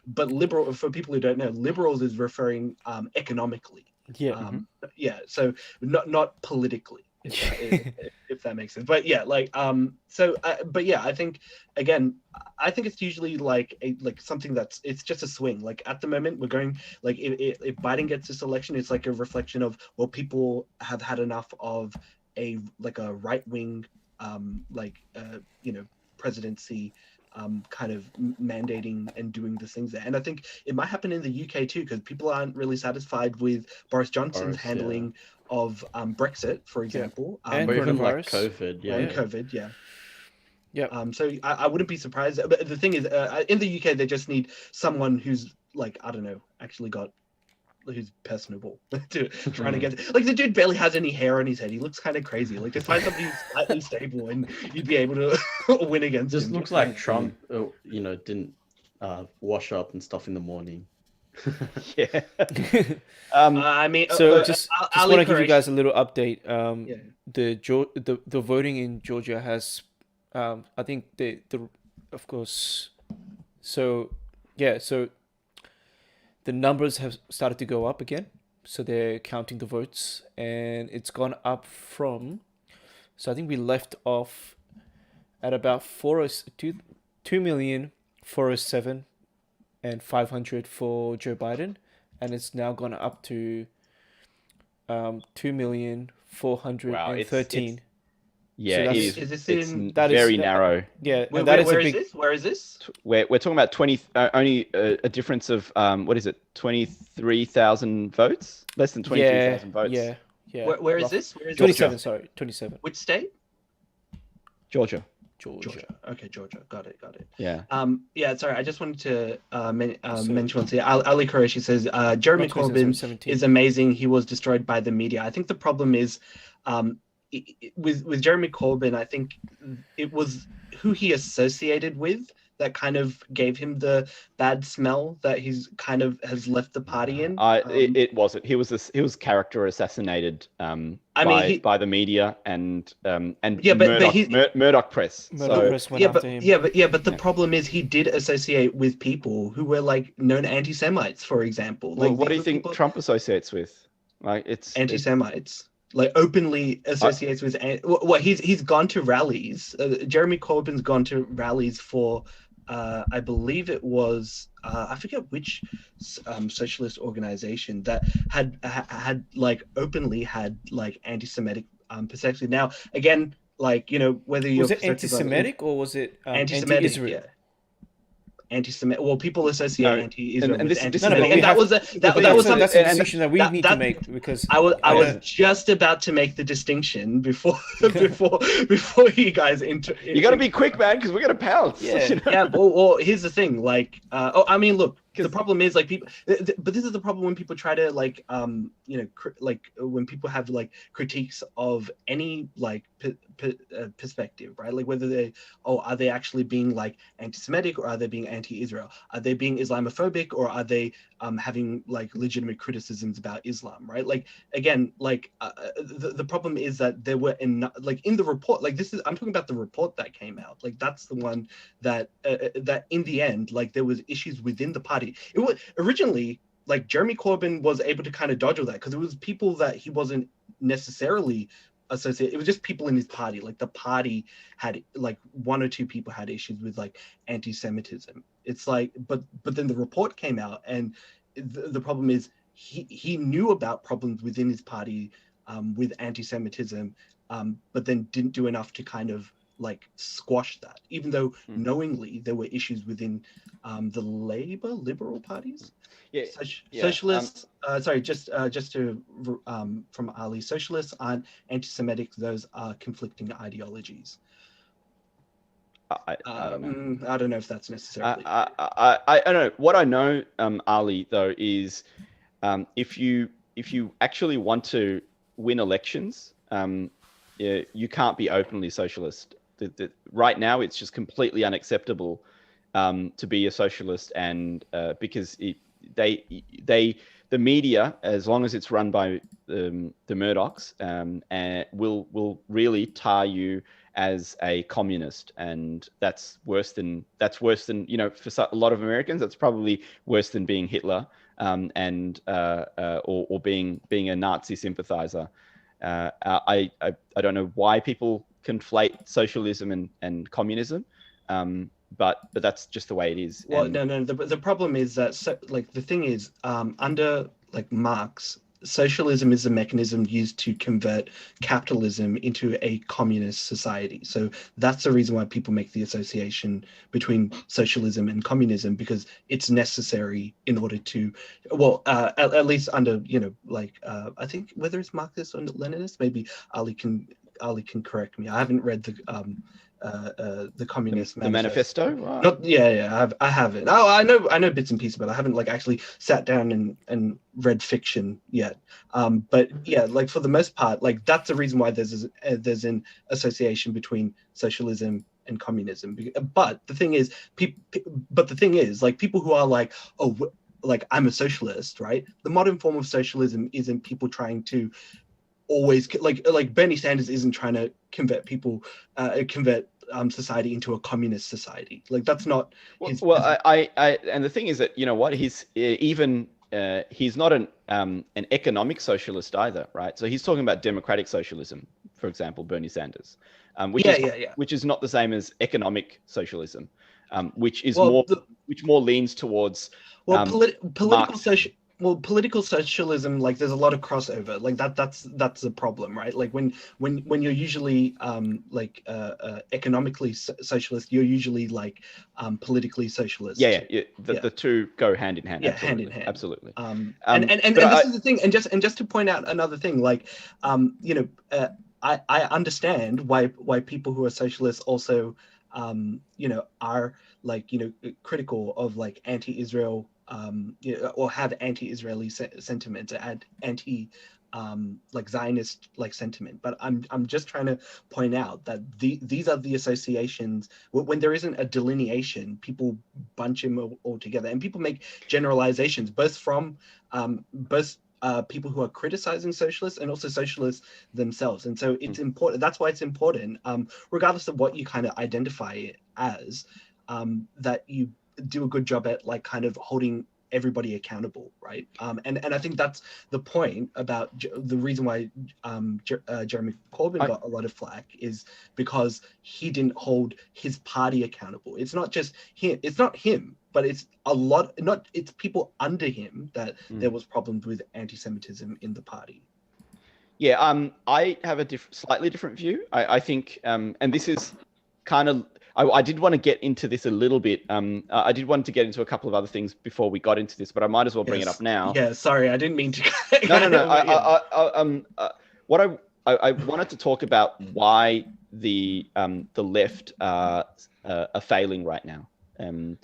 B: but liberal for people who don't know, liberals is referring economically.
D: Yeah.
B: Yeah, so not politically, if that makes sense. But yeah, like but yeah, I think again, I think it's usually like something it's just a swing. Like at the moment, we're going like if Biden gets this election, it's like a reflection of well, people have had enough of a right wing presidency. Kind of mandating and doing the things there. And I think it might happen in the UK too, because people aren't really satisfied with Boris Johnson's handling of Brexit, for example.
D: And
C: Or even like
D: coronavirus.
C: COVID.
B: And
C: Yeah.
B: COVID, yeah.
D: Yeah.
B: So I wouldn't be surprised. But the thing is, in the UK, they just need someone who's like, I don't know, actually who's personable to trying to get like the dude barely has any hair on his head. He looks kind of crazy. Like just find somebody who's slightly stable and you'd be able to win against
C: Just
B: him.
C: looks like Trump, didn't wash up and stuff in the morning.
A: Yeah.
B: I mean,
D: So just
B: Ali
D: want to give you
B: Qureshi-
D: guys a little update.
B: Yeah.
D: The voting in Georgia has, I think the of course, so yeah, so the numbers have started to go up again. So they're counting the votes, and it's gone up from. So I think we left off at about 2,407,500 for Joe Biden, and it's now gone up to 2,413,000.
A: Yeah,
D: So
A: it
D: that's-
A: is.
B: Is this
A: It's
B: in-
D: That is-
A: very narrow.
D: Yeah,
B: Where,
D: and that is
B: where
D: a
B: is
D: big.
B: this? Where is this?
A: We're talking about 20 only a difference of what is it, 23,000 votes, less than 23,000 votes.
D: Yeah.
B: Where is
D: Rough-
B: this? Where is
D: 27.
B: this?
D: Sorry, 27.
B: Which state?
A: Georgia.
D: Georgia.
B: Okay, Georgia. Got it.
A: Yeah.
B: Yeah. Sorry, I just wanted to
D: So-
B: mention once here. Ali Qureshi says Jeremy
D: Not 27,
B: Corbyn
D: 17.
B: is amazing. He was destroyed by the media. I think the problem is with Jeremy Corbyn. I think it was who he associated with that kind of gave him the bad smell that he's kind of has left the party in.
A: It wasn't. He was character assassinated by the media and
B: Yeah, but
A: Murdoch,
B: he's-
A: Murdoch press.
D: Murdoch
A: So
D: Press went
B: yeah,
D: after him.
B: but the problem is he did associate with people who were like known anti-Semites, for example.
A: well,
B: Like
A: what do you
B: these
A: think
B: people-
A: Trump associates with? Like it's
B: anti-Semites, like openly associates with. Well, he's gone to rallies. Jeremy Corbyn's gone to rallies for, I believe it was, I forget which socialist organization that had like openly had like anti-Semitic perspective. Now, again, like whether you're
D: Was it anti-Semitic or was it
B: anti-Semitic,
D: anti-Israel?
B: yeah. Anti-Semitic. Well, people associate
A: No,
B: anti-Israel
A: and
B: with
A: this-
B: anti-Semitic,
A: no,
D: but we
B: and that
D: have-
B: was
A: but
B: that was
A: that's-
D: that's
B: something.
D: a distinction that we
B: that-
D: need
B: that-
D: to make because
B: I was
A: Yeah.
B: just about to make the distinction before you guys
A: you got to be quick, man, because we're gonna pounce.
D: Yeah.
A: you know?
B: Yeah, well, here's the thing. Like, I mean, look, the problem is like people, but this is the problem when people try to like, when people have like critiques of any like perspective, right? Like whether are they actually being like anti-Semitic or are they being anti-Israel? Are they being Islamophobic or are they having like legitimate criticisms about Islam, right? Like again, like the problem is that there were in the report, like I'm talking about the report that came out, like that's the one that in the end, like there was issues within the party. It was originally like Jeremy Corbyn was able to kind of dodge all that because it was people that he wasn't necessarily associated. It was just people in his party. Like the party had like one or two people had issues with like anti-Semitism. It's like, but then the report came out, and the problem is he knew about problems within his party with anti-Semitism, but then didn't do enough to kind of like squash that, even though knowingly there were issues within the liberal parties.
A: Yeah.
B: Socialists, just to from Ali, socialists aren't anti-Semitic; those are conflicting ideologies.
A: I don't know.
B: I don't know if that's necessarily.
A: I don't know. What I know, Ali, though, is if you actually want to win elections, you can't be openly socialist. Right now, it's just completely unacceptable to be a socialist, and because the media, as long as it's run by the Murdochs, will really tar you as a communist, and that's worse than for a lot of Americans, that's probably worse than being Hitler, or being a Nazi sympathizer. I don't know why people conflate socialism and communism, but that's just the way it is.
B: Well, no. The problem is that the thing is, under Marx, socialism is a mechanism used to convert capitalism into a communist society. So that's the reason why people make the association between socialism and communism, because it's necessary in order to, at least under, I think whether it's Marxist or Leninist, maybe Ali can correct me. I haven't read the Communist
A: Manifesto.
B: Wow. I haven't. Oh, I know bits and pieces, but I haven't actually sat down and read fiction yet. But yeah, for the most part, that's the reason why there's an association between socialism and communism. But the thing is, people who are I'm a socialist, right? The modern form of socialism isn't people trying to always like Bernie Sanders isn't trying to convert society into a communist society. That's not his,
A: and the thing is that he's not an economic socialist either, right? So he's talking about democratic socialism, for example, Bernie Sanders, which is not the same as economic socialism, which more leans towards
B: political socialism. Political socialism, there's a lot of crossover. That's the problem, right? When you're usually economically socialist, you're usually politically socialist.
A: The two go hand in hand.
B: Yeah, hand in hand.
A: Absolutely.
B: And this is the thing. And just to point out another thing, I understand why people who are socialists also are critical of anti-Israel, or have anti-Israeli sentiment, and anti Zionist sentiment. But I'm just trying to point out that these are the associations. When there isn't a delineation, people bunch them all together, and people make generalizations both from people who are criticizing socialists and also socialists themselves. And so it's important. That's why it's important, regardless of what you kind of identify it as, that you do a good job at holding everybody accountable, right? And I think that's the point about the reason why Jeremy Corbyn got a lot of flack, is because he didn't hold his party accountable. It's not just him. It's not him, but it's it's people under him that there was problems with anti-Semitism in the party.
A: Yeah, I have a slightly different view. I think, and this is kind of, I did want to get into this a little bit. I did want to get into a couple of other things before we got into this, but I might as well bring it up now.
B: Yeah, sorry, I didn't mean to.
A: No. What I wanted to talk about why the left are failing right now, and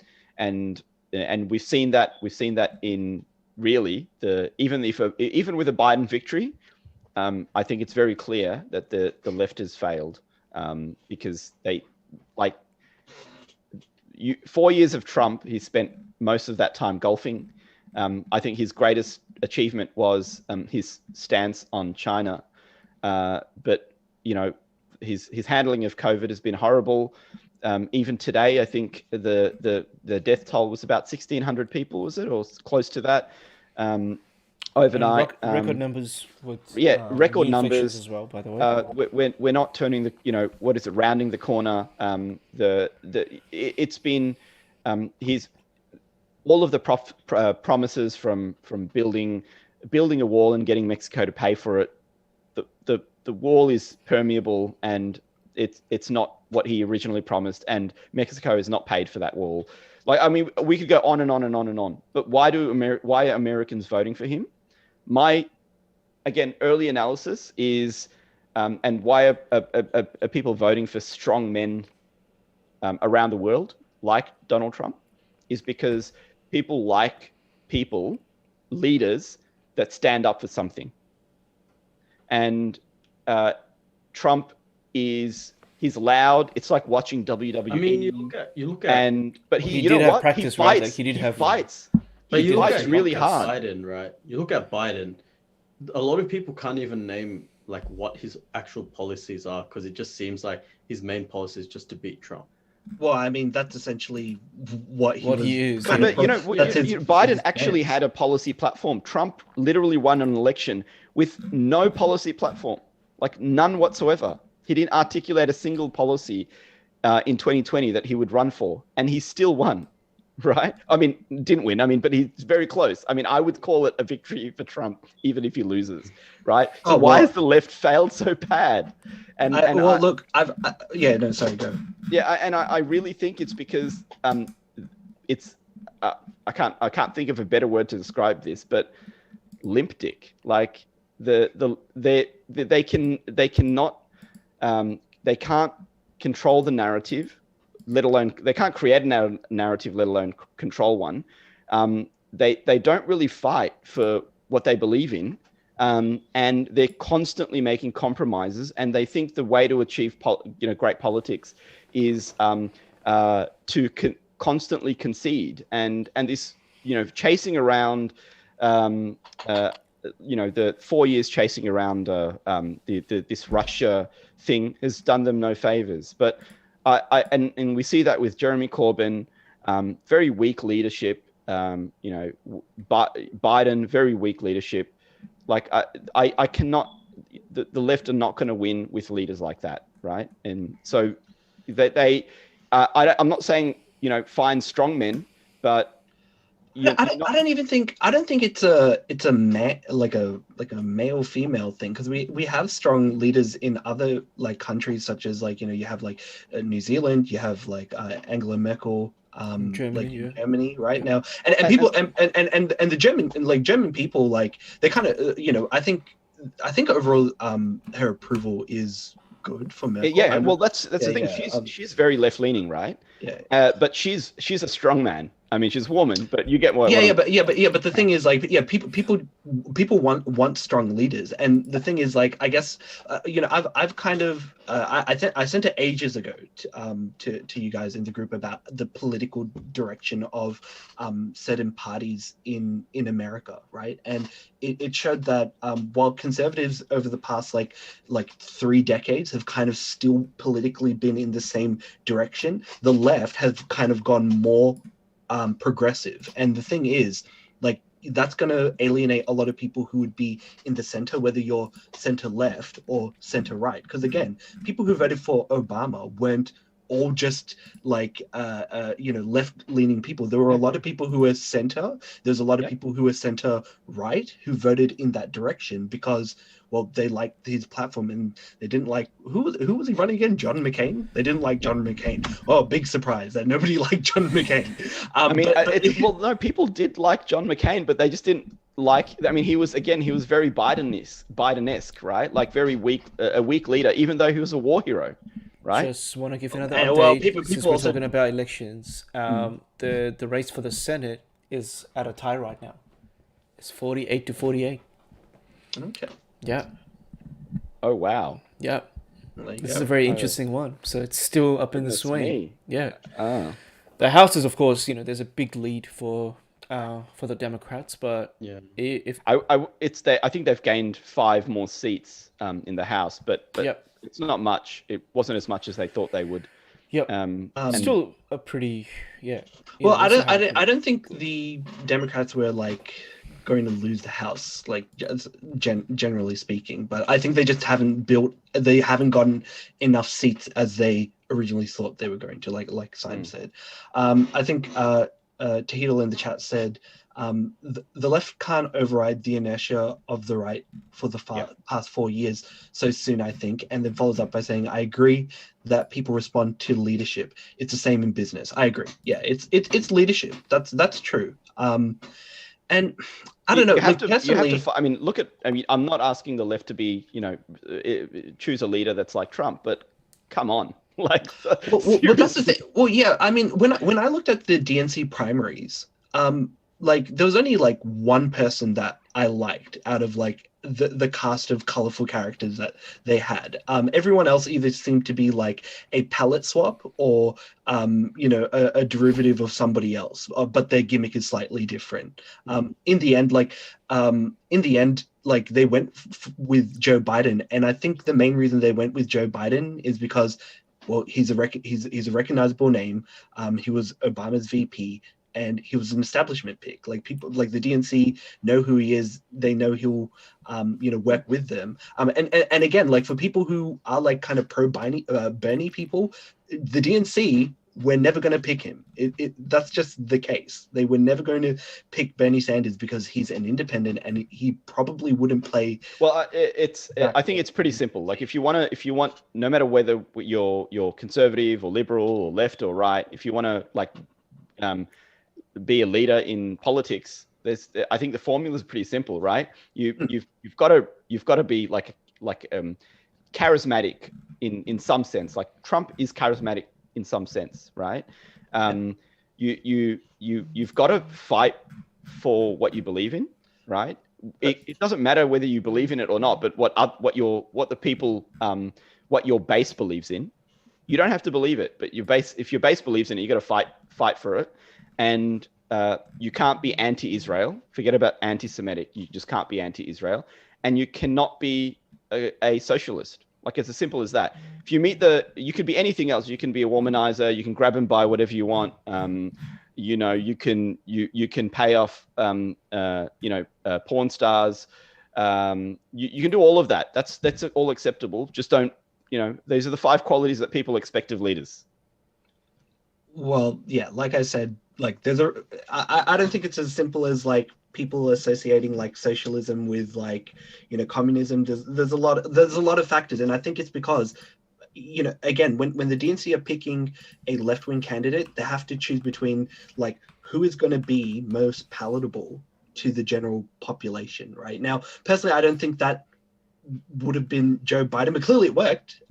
A: we've seen that in really even with a Biden victory, I think it's very clear that the left has failed, because 4 years of Trump, he spent most of that time golfing. I think his greatest achievement was his stance on China. But his handling of COVID has been horrible. Even today, I think the death toll was about 1,600 people, was it, or close to that? Overnight,
D: record numbers.
A: Record numbers
D: as well. By the way,
A: we're not turning rounding the corner. It's been all of the promises from building a wall and getting Mexico to pay for it. The wall is permeable, and it's not what he originally promised, and Mexico has not paid for that wall. We could go on and on and on and on. But why are Americans voting for him? My, again, early analysis is, and why are people voting for strong men around the world like Donald Trump, is because people like leaders that stand up for something. and Trump he's loud. It's like watching WWE.
C: I mean, you look at,
A: but
D: He
A: you
D: did
A: know
D: have
A: what?
D: practice,
A: he
D: right?
A: fights.
D: Like, he did
A: he
D: have-
A: fights.
C: but
A: He
C: you look
A: fights
C: at
A: really
C: look at
A: hard.
C: Biden, right? You look at Biden. A lot of people can't even name like what his actual policies are because it just seems like his main policy is just to beat Trump.
B: Well, I mean, that's essentially what he
D: What
B: was
D: he is,
B: kind
A: But
B: of. That's his-
A: Biden
B: his
A: actually
B: stance.
A: had a policy platform. Trump literally won an election with no policy platform, like none whatsoever. He didn't articulate a single policy in 2020 that he would run for, and he still won, right? I mean, didn't win. I mean, but he's very close. I mean, I would call it a victory for Trump, even if he loses, right? So
B: Oh,
A: why
B: well-
A: has the left failed so bad?
B: Look, yeah, no, sorry, go.
A: I really think it's because it's I can't think of a better word to describe this, but limp dick. Like they can't control the narrative, let alone they can't create a narrative, let alone control one. They don't really fight for what they believe in. And they're constantly making compromises, and they think the way to achieve, great politics is to constantly concede, and this, chasing around, the 4 years chasing around this Russia thing has done them no favors. But and we see that with Jeremy Corbyn, very weak leadership. Biden, very weak leadership. Like I cannot, the left are not going to win with leaders like that, right? And so I'm not saying find strong men, but
B: I don't think it's a male female thing, because we have strong leaders in other like countries such as you have New Zealand, you have Angela Merkel. Germany right now, and people and the German people, they kind of I think overall her approval is good for Merkel.
A: Yeah, well that's the thing. She's very left leaning, right?
B: Yeah.
A: But she's a strong man. I mean, she's a woman, but you get what.
B: But the thing is, people want strong leaders, and the thing is, I guess, I've kind of, I sent it ages ago to you guys in the group about the political direction of certain parties in America, right? And it showed that while conservatives over the past like 3 decades have kind of still politically been in the same direction, the left have kind of gone more progressive. And the thing is, that's going to alienate a lot of people who would be in the center, whether you're center left or center right. Because again, people who voted for Obama weren't all just left-leaning people. There were a lot of people who were center. There's a lot of people who were center right who voted in that direction because, well, they liked his platform, and they didn't like who was he running again? John McCain. They didn't like John McCain. Oh, big surprise that nobody liked John McCain.
A: No, people did like John McCain, but they just didn't like. I mean, he was very Biden-esque, right? Like very weak, a weak leader, even though he was a war hero, right?
D: Just want to give another
B: And,
D: update.
B: well, people
D: since we're
B: also-
D: talking about elections, the race for the Senate is at a tie right now. It's 48 to 48.
B: Okay.
D: Yeah,
A: Oh wow.
D: yeah.
B: There you
D: This
B: go.
D: is a very interesting one. So it's still up in the
A: Goodness
D: swing.
A: me.
D: Yeah.
A: Ah.
D: The House is, of course, there's a big lead for the Democrats, but
C: Yeah.
D: if
A: I think they've gained 5 more seats in the House, but
D: Yep.
A: it's not much. It wasn't as much as they thought they would.
D: yep,
A: And-
D: still a pretty
B: Well, I
D: it's
B: don't,
D: a-
B: I don't think the Democrats were going to lose the House, just generally speaking. But I think they just haven't gotten enough seats as they originally thought they were going to. Like Simon said, I think Tahidal in the chat said the left can't override the inertia of the right for the past 4 years so soon, I think. And then follows up by saying, I agree that people respond to leadership. It's the same in business. I agree. Yeah, it's leadership. That's true. And I don't know.
A: You have to,
B: personally,
A: I'm not asking the left to be, choose a leader that's like Trump, but come on.
B: well, that's the thing. Well, yeah, I mean, when I looked at the DNC primaries, there was only one person that I liked out of the cast of colorful characters that they had. Everyone else either seemed to be like a palette swap or a derivative of somebody else, but their gimmick is slightly different. In the end, like they went with Joe Biden, and I think the main reason they went with Joe Biden is because, well, he's a recognizable name. He was Obama's VP, and he was an establishment pick. Like people, like the DNC know who he is. They know he'll, work with them. And again, like for people who are like kind of pro Bernie people, the DNC were never going to pick him. That's just the case. They were never going to pick Bernie Sanders because he's an independent and he probably wouldn't play.
A: Well, I think it's pretty simple. Like if you want, no matter whether you're conservative or liberal or left or right, if you want to be a leader in politics, I think the formula is pretty simple, right? You've got to be like charismatic in some sense. Like Trump is charismatic in some sense, right? You've got to fight for what you believe in, right? It doesn't matter whether you believe in it or not, but what your base believes in. You don't have to believe it, but if your base believes in it, you got to fight for it. And you can't be anti-Israel. Forget about anti-Semitic. You just can't be anti-Israel. And you cannot be a socialist. Like it's as simple as that. If you you could be anything else. You can be a womanizer. You can grab and buy whatever you want. You can pay off, porn stars. You can do all of that. That's all acceptable. Just don't. These are the 5 qualities that people expect of leaders.
B: Well, yeah, like I said, like I don't think it's as simple as like people associating like socialism with like, communism. There's a lot of factors. And I think it's because, again, when the DNC are picking a left-wing candidate, they have to choose between like who is going to be most palatable to the general population, right? Now, personally, I don't think that would have been Joe Biden, but clearly it worked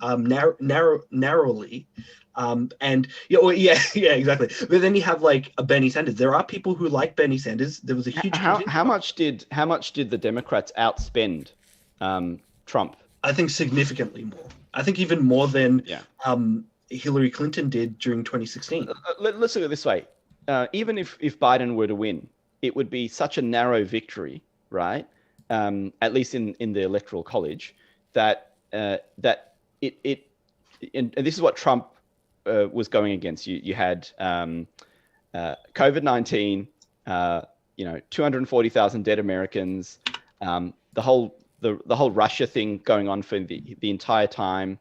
B: narrowly. Exactly. But then you have like a Bernie Sanders. There are people who like Bernie Sanders. There was a huge.
A: How much did the Democrats outspend Trump?
B: I think significantly more. I think even more than Hillary Clinton did during 2016.
A: Let's look at it this way. Even if Biden were to win, it would be such a narrow victory, right? At least in the Electoral College, that it and this is what Trump was going against. You had COVID-19, 240,000 dead Americans, the whole Russia thing going on for the entire time.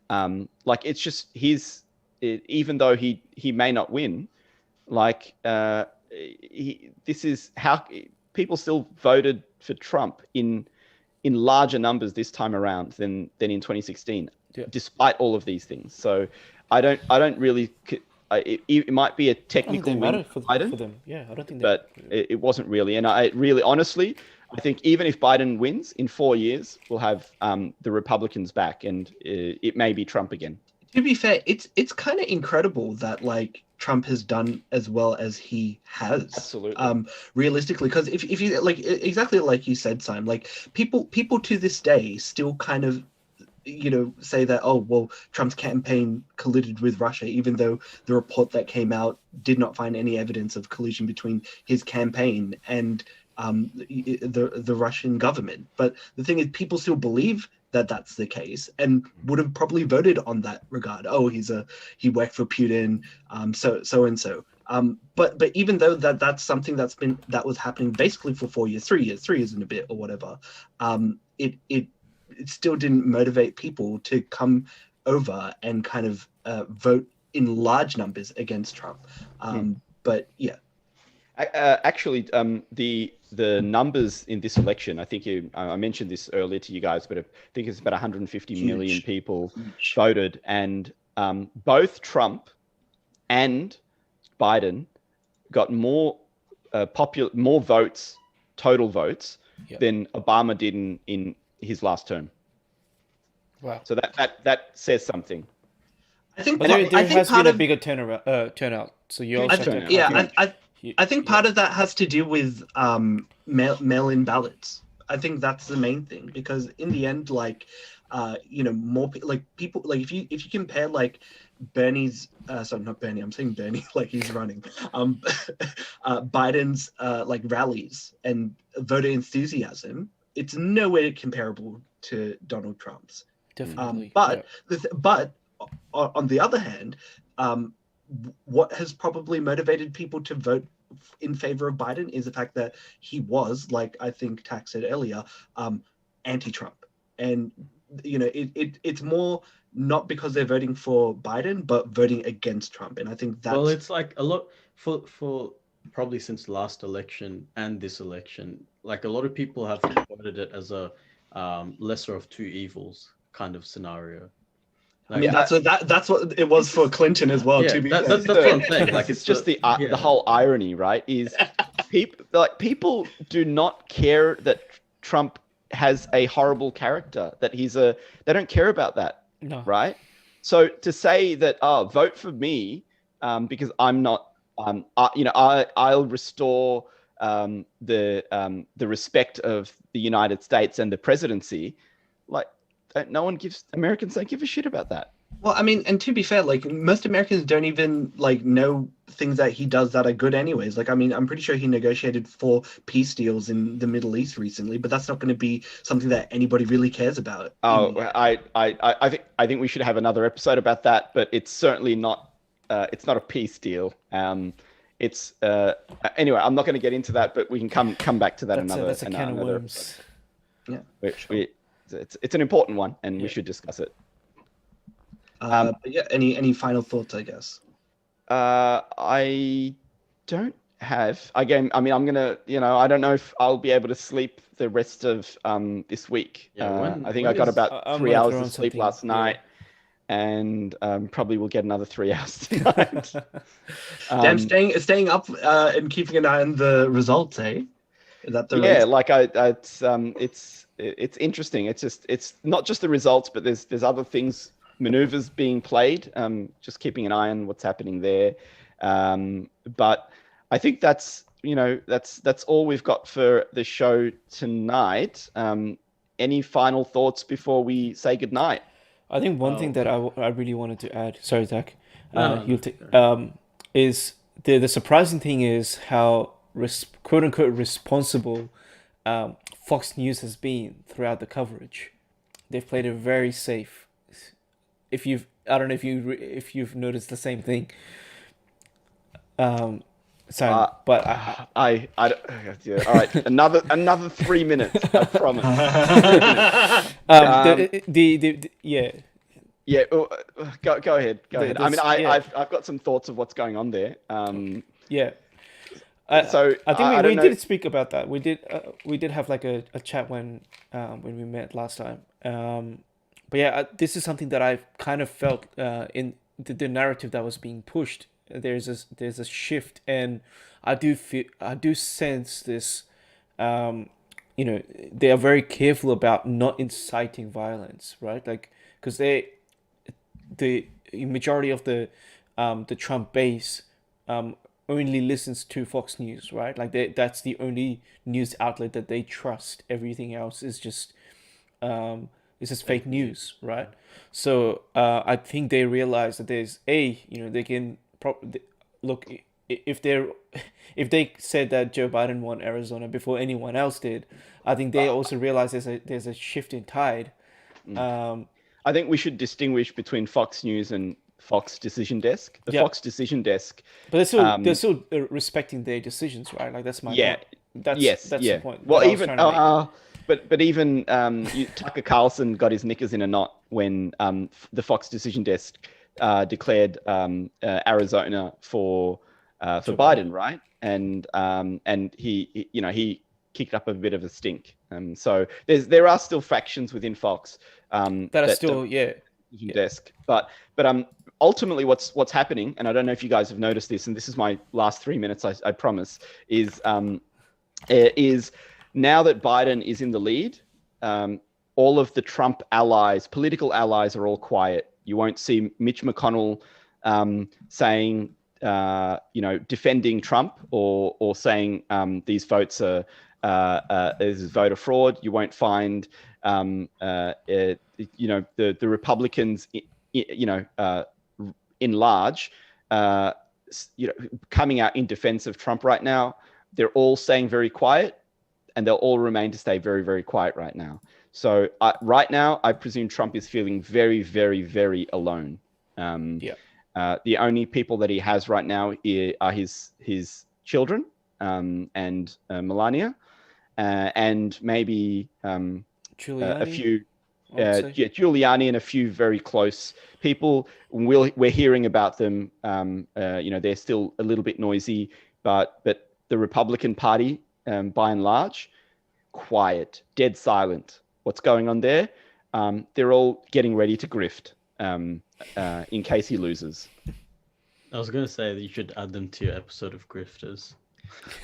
A: Like it's just even though he may not win, like this is how people still voted for Trump in larger numbers this time around than in 2016, despite all of these things. So I don't really. It might be a technical win for
D: them. Yeah, I don't think.
A: But it wasn't really, and I really, honestly, I think even if Biden wins in 4 years, we'll have the Republicans back, and it may be Trump again.
B: To be fair, it's kind of incredible that like Trump has done as well as he has.
A: Absolutely.
B: Realistically, because if you like exactly like you said, Simon, like people to this day still kind of say that, oh, well, Trump's campaign colluded with Russia, even though the report that came out did not find any evidence of collusion between his campaign and the Russian government. But the thing is, people still believe that that's the case and would have probably voted on that regard. Oh, he worked for Putin, so and so. But even though that's something that was happening basically for 4 years, 3 years and a bit or whatever, it still didn't motivate people to come over and kind of vote in large numbers against Trump. But yeah.
A: Actually, the numbers in this election, I think I mentioned this earlier to you guys, but I think it's about 150 million people voted, and both Trump and Biden got more votes, total votes, than Obama did in his last term.
D: Wow!
A: So that says something.
B: I think,
D: but there has been a bigger turnout. So you also
B: I think part of that has to do with mail-in ballots. I think that's the main thing, because in the end, like, more people, like, if you compare like Bernie's, sorry, not Bernie, I'm saying Bernie, like he's running, Biden's like rallies and voter enthusiasm, it's nowhere comparable to Donald Trump's.
D: Definitely.
B: But on the other hand, what has probably motivated people to vote in favor of Biden is the fact that he was, like I think Tak said earlier, anti-Trump. And it's more not because they're voting for Biden, but voting against Trump. And I think that's,
C: well, it's like a lot for probably since last election and this election, like a lot of people have voted it as a lesser of two evils kind of scenario.
B: I mean, that's what it was for Clinton as well.
C: Yeah,
B: to be
C: that's
B: fair.
C: what I'm saying. Like,
A: it's just the whole irony, right? Is people do not care that Trump has a horrible character, that they don't care about that,
D: No.
A: right? So to say that, vote for me because I'm not, I'll restore the respect of the United States and the presidency, like, Americans don't give a shit about that.
B: Well, I mean, and to be fair, like, most Americans don't even like know things that he does that are good anyways. Like, I mean, I'm pretty sure he negotiated 4 peace deals in the Middle East recently, but that's not going to be something that anybody really cares about.
A: Oh, I think we should have another episode about that, but it's certainly not. It's not a peace deal. It's anyway. I'm not going to get into that, but we can come back to that
D: That's a can of
A: another
D: worms.
A: episode. It's an important one, and we should discuss it.
B: But yeah, any final thoughts, I guess?
A: I don't have. Again, I mean, I'm gonna. I don't know if I'll be able to sleep the rest of this week. I think I got about 3 hours of sleep last night, and probably will get another 3 hours tonight.
B: Damn, staying up and keeping an eye on the results, eh? Is that the
A: yeah? Like it's interesting. It's not just the results, but there's other things, maneuvers being played. Just keeping an eye on what's happening there. But I think that's all we've got for the show tonight. Any final thoughts before we say goodnight?
D: I think one thing that I really wanted to add, sorry, Zach,
C: No.
D: is the surprising thing is how quote unquote responsible Fox News has been throughout the coverage. They've played it very safe. I don't know if you've noticed the same thing. So, but
A: yeah. All right, another 3 minutes, I promise. Yeah. Go ahead. I mean, I've got some thoughts of what's going on there.
D: Yeah.
A: So
D: I think we
A: know.
D: did speak about that. We did have like a chat when we met last time. But yeah, this is something that I've kind of felt in the narrative that was being pushed. There's a shift, and I do sense this. They are very careful about not inciting violence, right? Like, because the majority of the Trump base only listens to Fox News, right? Like that's the only news outlet that they trust. Everything else is just fake news, right? So I think they realize that they can look if they said that Joe Biden won Arizona before anyone else did. I think they also realize there's a shift in tide.
A: I think we should distinguish between Fox News and Fox Decision Desk. Fox Decision Desk,
D: but they're still respecting their decisions, right? Like that's my point. That's the point.
A: Well, even but even Tucker Carlson got his knickers in a knot when the Fox Decision Desk declared Arizona for Biden, right? And he kicked up a bit of a stink. So there are still factions within Fox
D: that are still
A: desk, but ultimately what's happening, and I don't know if you guys have noticed this, and this is my last 3 minutes, I promise, is now that Biden is in the lead, all of the Trump allies, political allies, are all quiet. You won't see Mitch McConnell saying, defending Trump or saying these votes are there's voter fraud. You won't find, the Republicans, in large, coming out in defense of Trump right now. They're all staying very quiet, and they'll all remain to stay very, very quiet right now. So right now, I presume Trump is feeling very, very, very alone. The only people that he has right now are his children, and Melania, and maybe
D: Giuliani,
A: a few,
D: I would say.
A: Giuliani and a few very close people. We're hearing about them. They're still a little bit noisy, but the Republican Party, by and large, quiet, dead silent. What's going on there? They're all getting ready to grift, in case he loses.
C: I was going to say that you should add them to your episode of Grifters.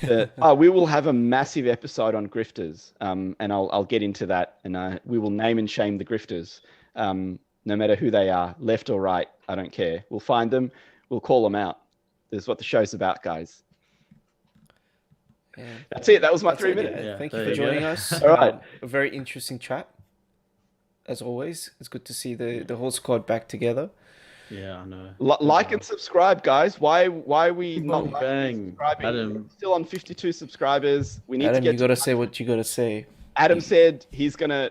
A: We will have a massive episode on grifters, and I'll get into that, and we will name and shame the grifters, no matter who they are, left or right. I don't care. We'll find them. We'll call them out. This is what the show's about, guys.
D: Yeah.
A: That's it. That was my
D: That's
A: 3
D: it, yeah.
A: minutes.
C: Yeah,
D: Thank you
C: there
D: for
C: you go.
D: joining us.
A: All right.
D: A very interesting chat, as always. It's good to see the whole squad back together.
C: Yeah, I know.
A: Like and subscribe, guys. Why are we not
C: Bang,
A: liking and
C: bang.
A: subscribing?
C: Adam.
A: We're still on 52 subscribers. We need
D: Adam,
A: to get
D: you gotta say what you gotta say.
A: Adam said he's gonna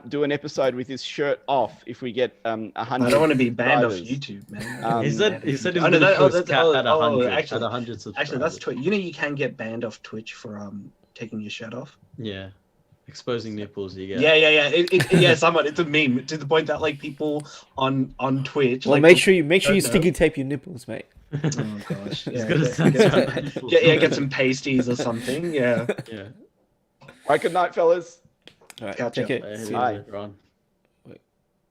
A: do an episode with his shirt off if we get 100.
B: I don't want to be banned off
A: subscribers.
B: YouTube, man.
A: Um,
C: He said he was
B: Oh, no,
C: going to
B: that- oh,
C: post
B: that's-
C: cat
B: oh,
C: at
B: oh,
C: 100,
B: actually-
C: at 100 subscribers.
B: Actually, that's Twitch. You can get banned off Twitch for taking your shirt off.
C: Yeah. Exposing nipples, you get.
B: Yeah. Someone, it's a meme to the point that like people on Twitch.
D: Well,
B: like,
D: make sure you
B: don't know.
D: sticky tape your nipples, mate.
B: Oh gosh.
C: It's
B: Yeah,
C: gonna
B: get,
C: sound
B: get,
C: so
B: some,
C: painful.
B: get some pasties or something. Yeah.
C: Yeah.
A: Right, good night, fellas.
D: All right,
B: Catch
D: take
B: ya.
D: it.
C: Hey,
D: See you.
A: Bye.
C: everyone.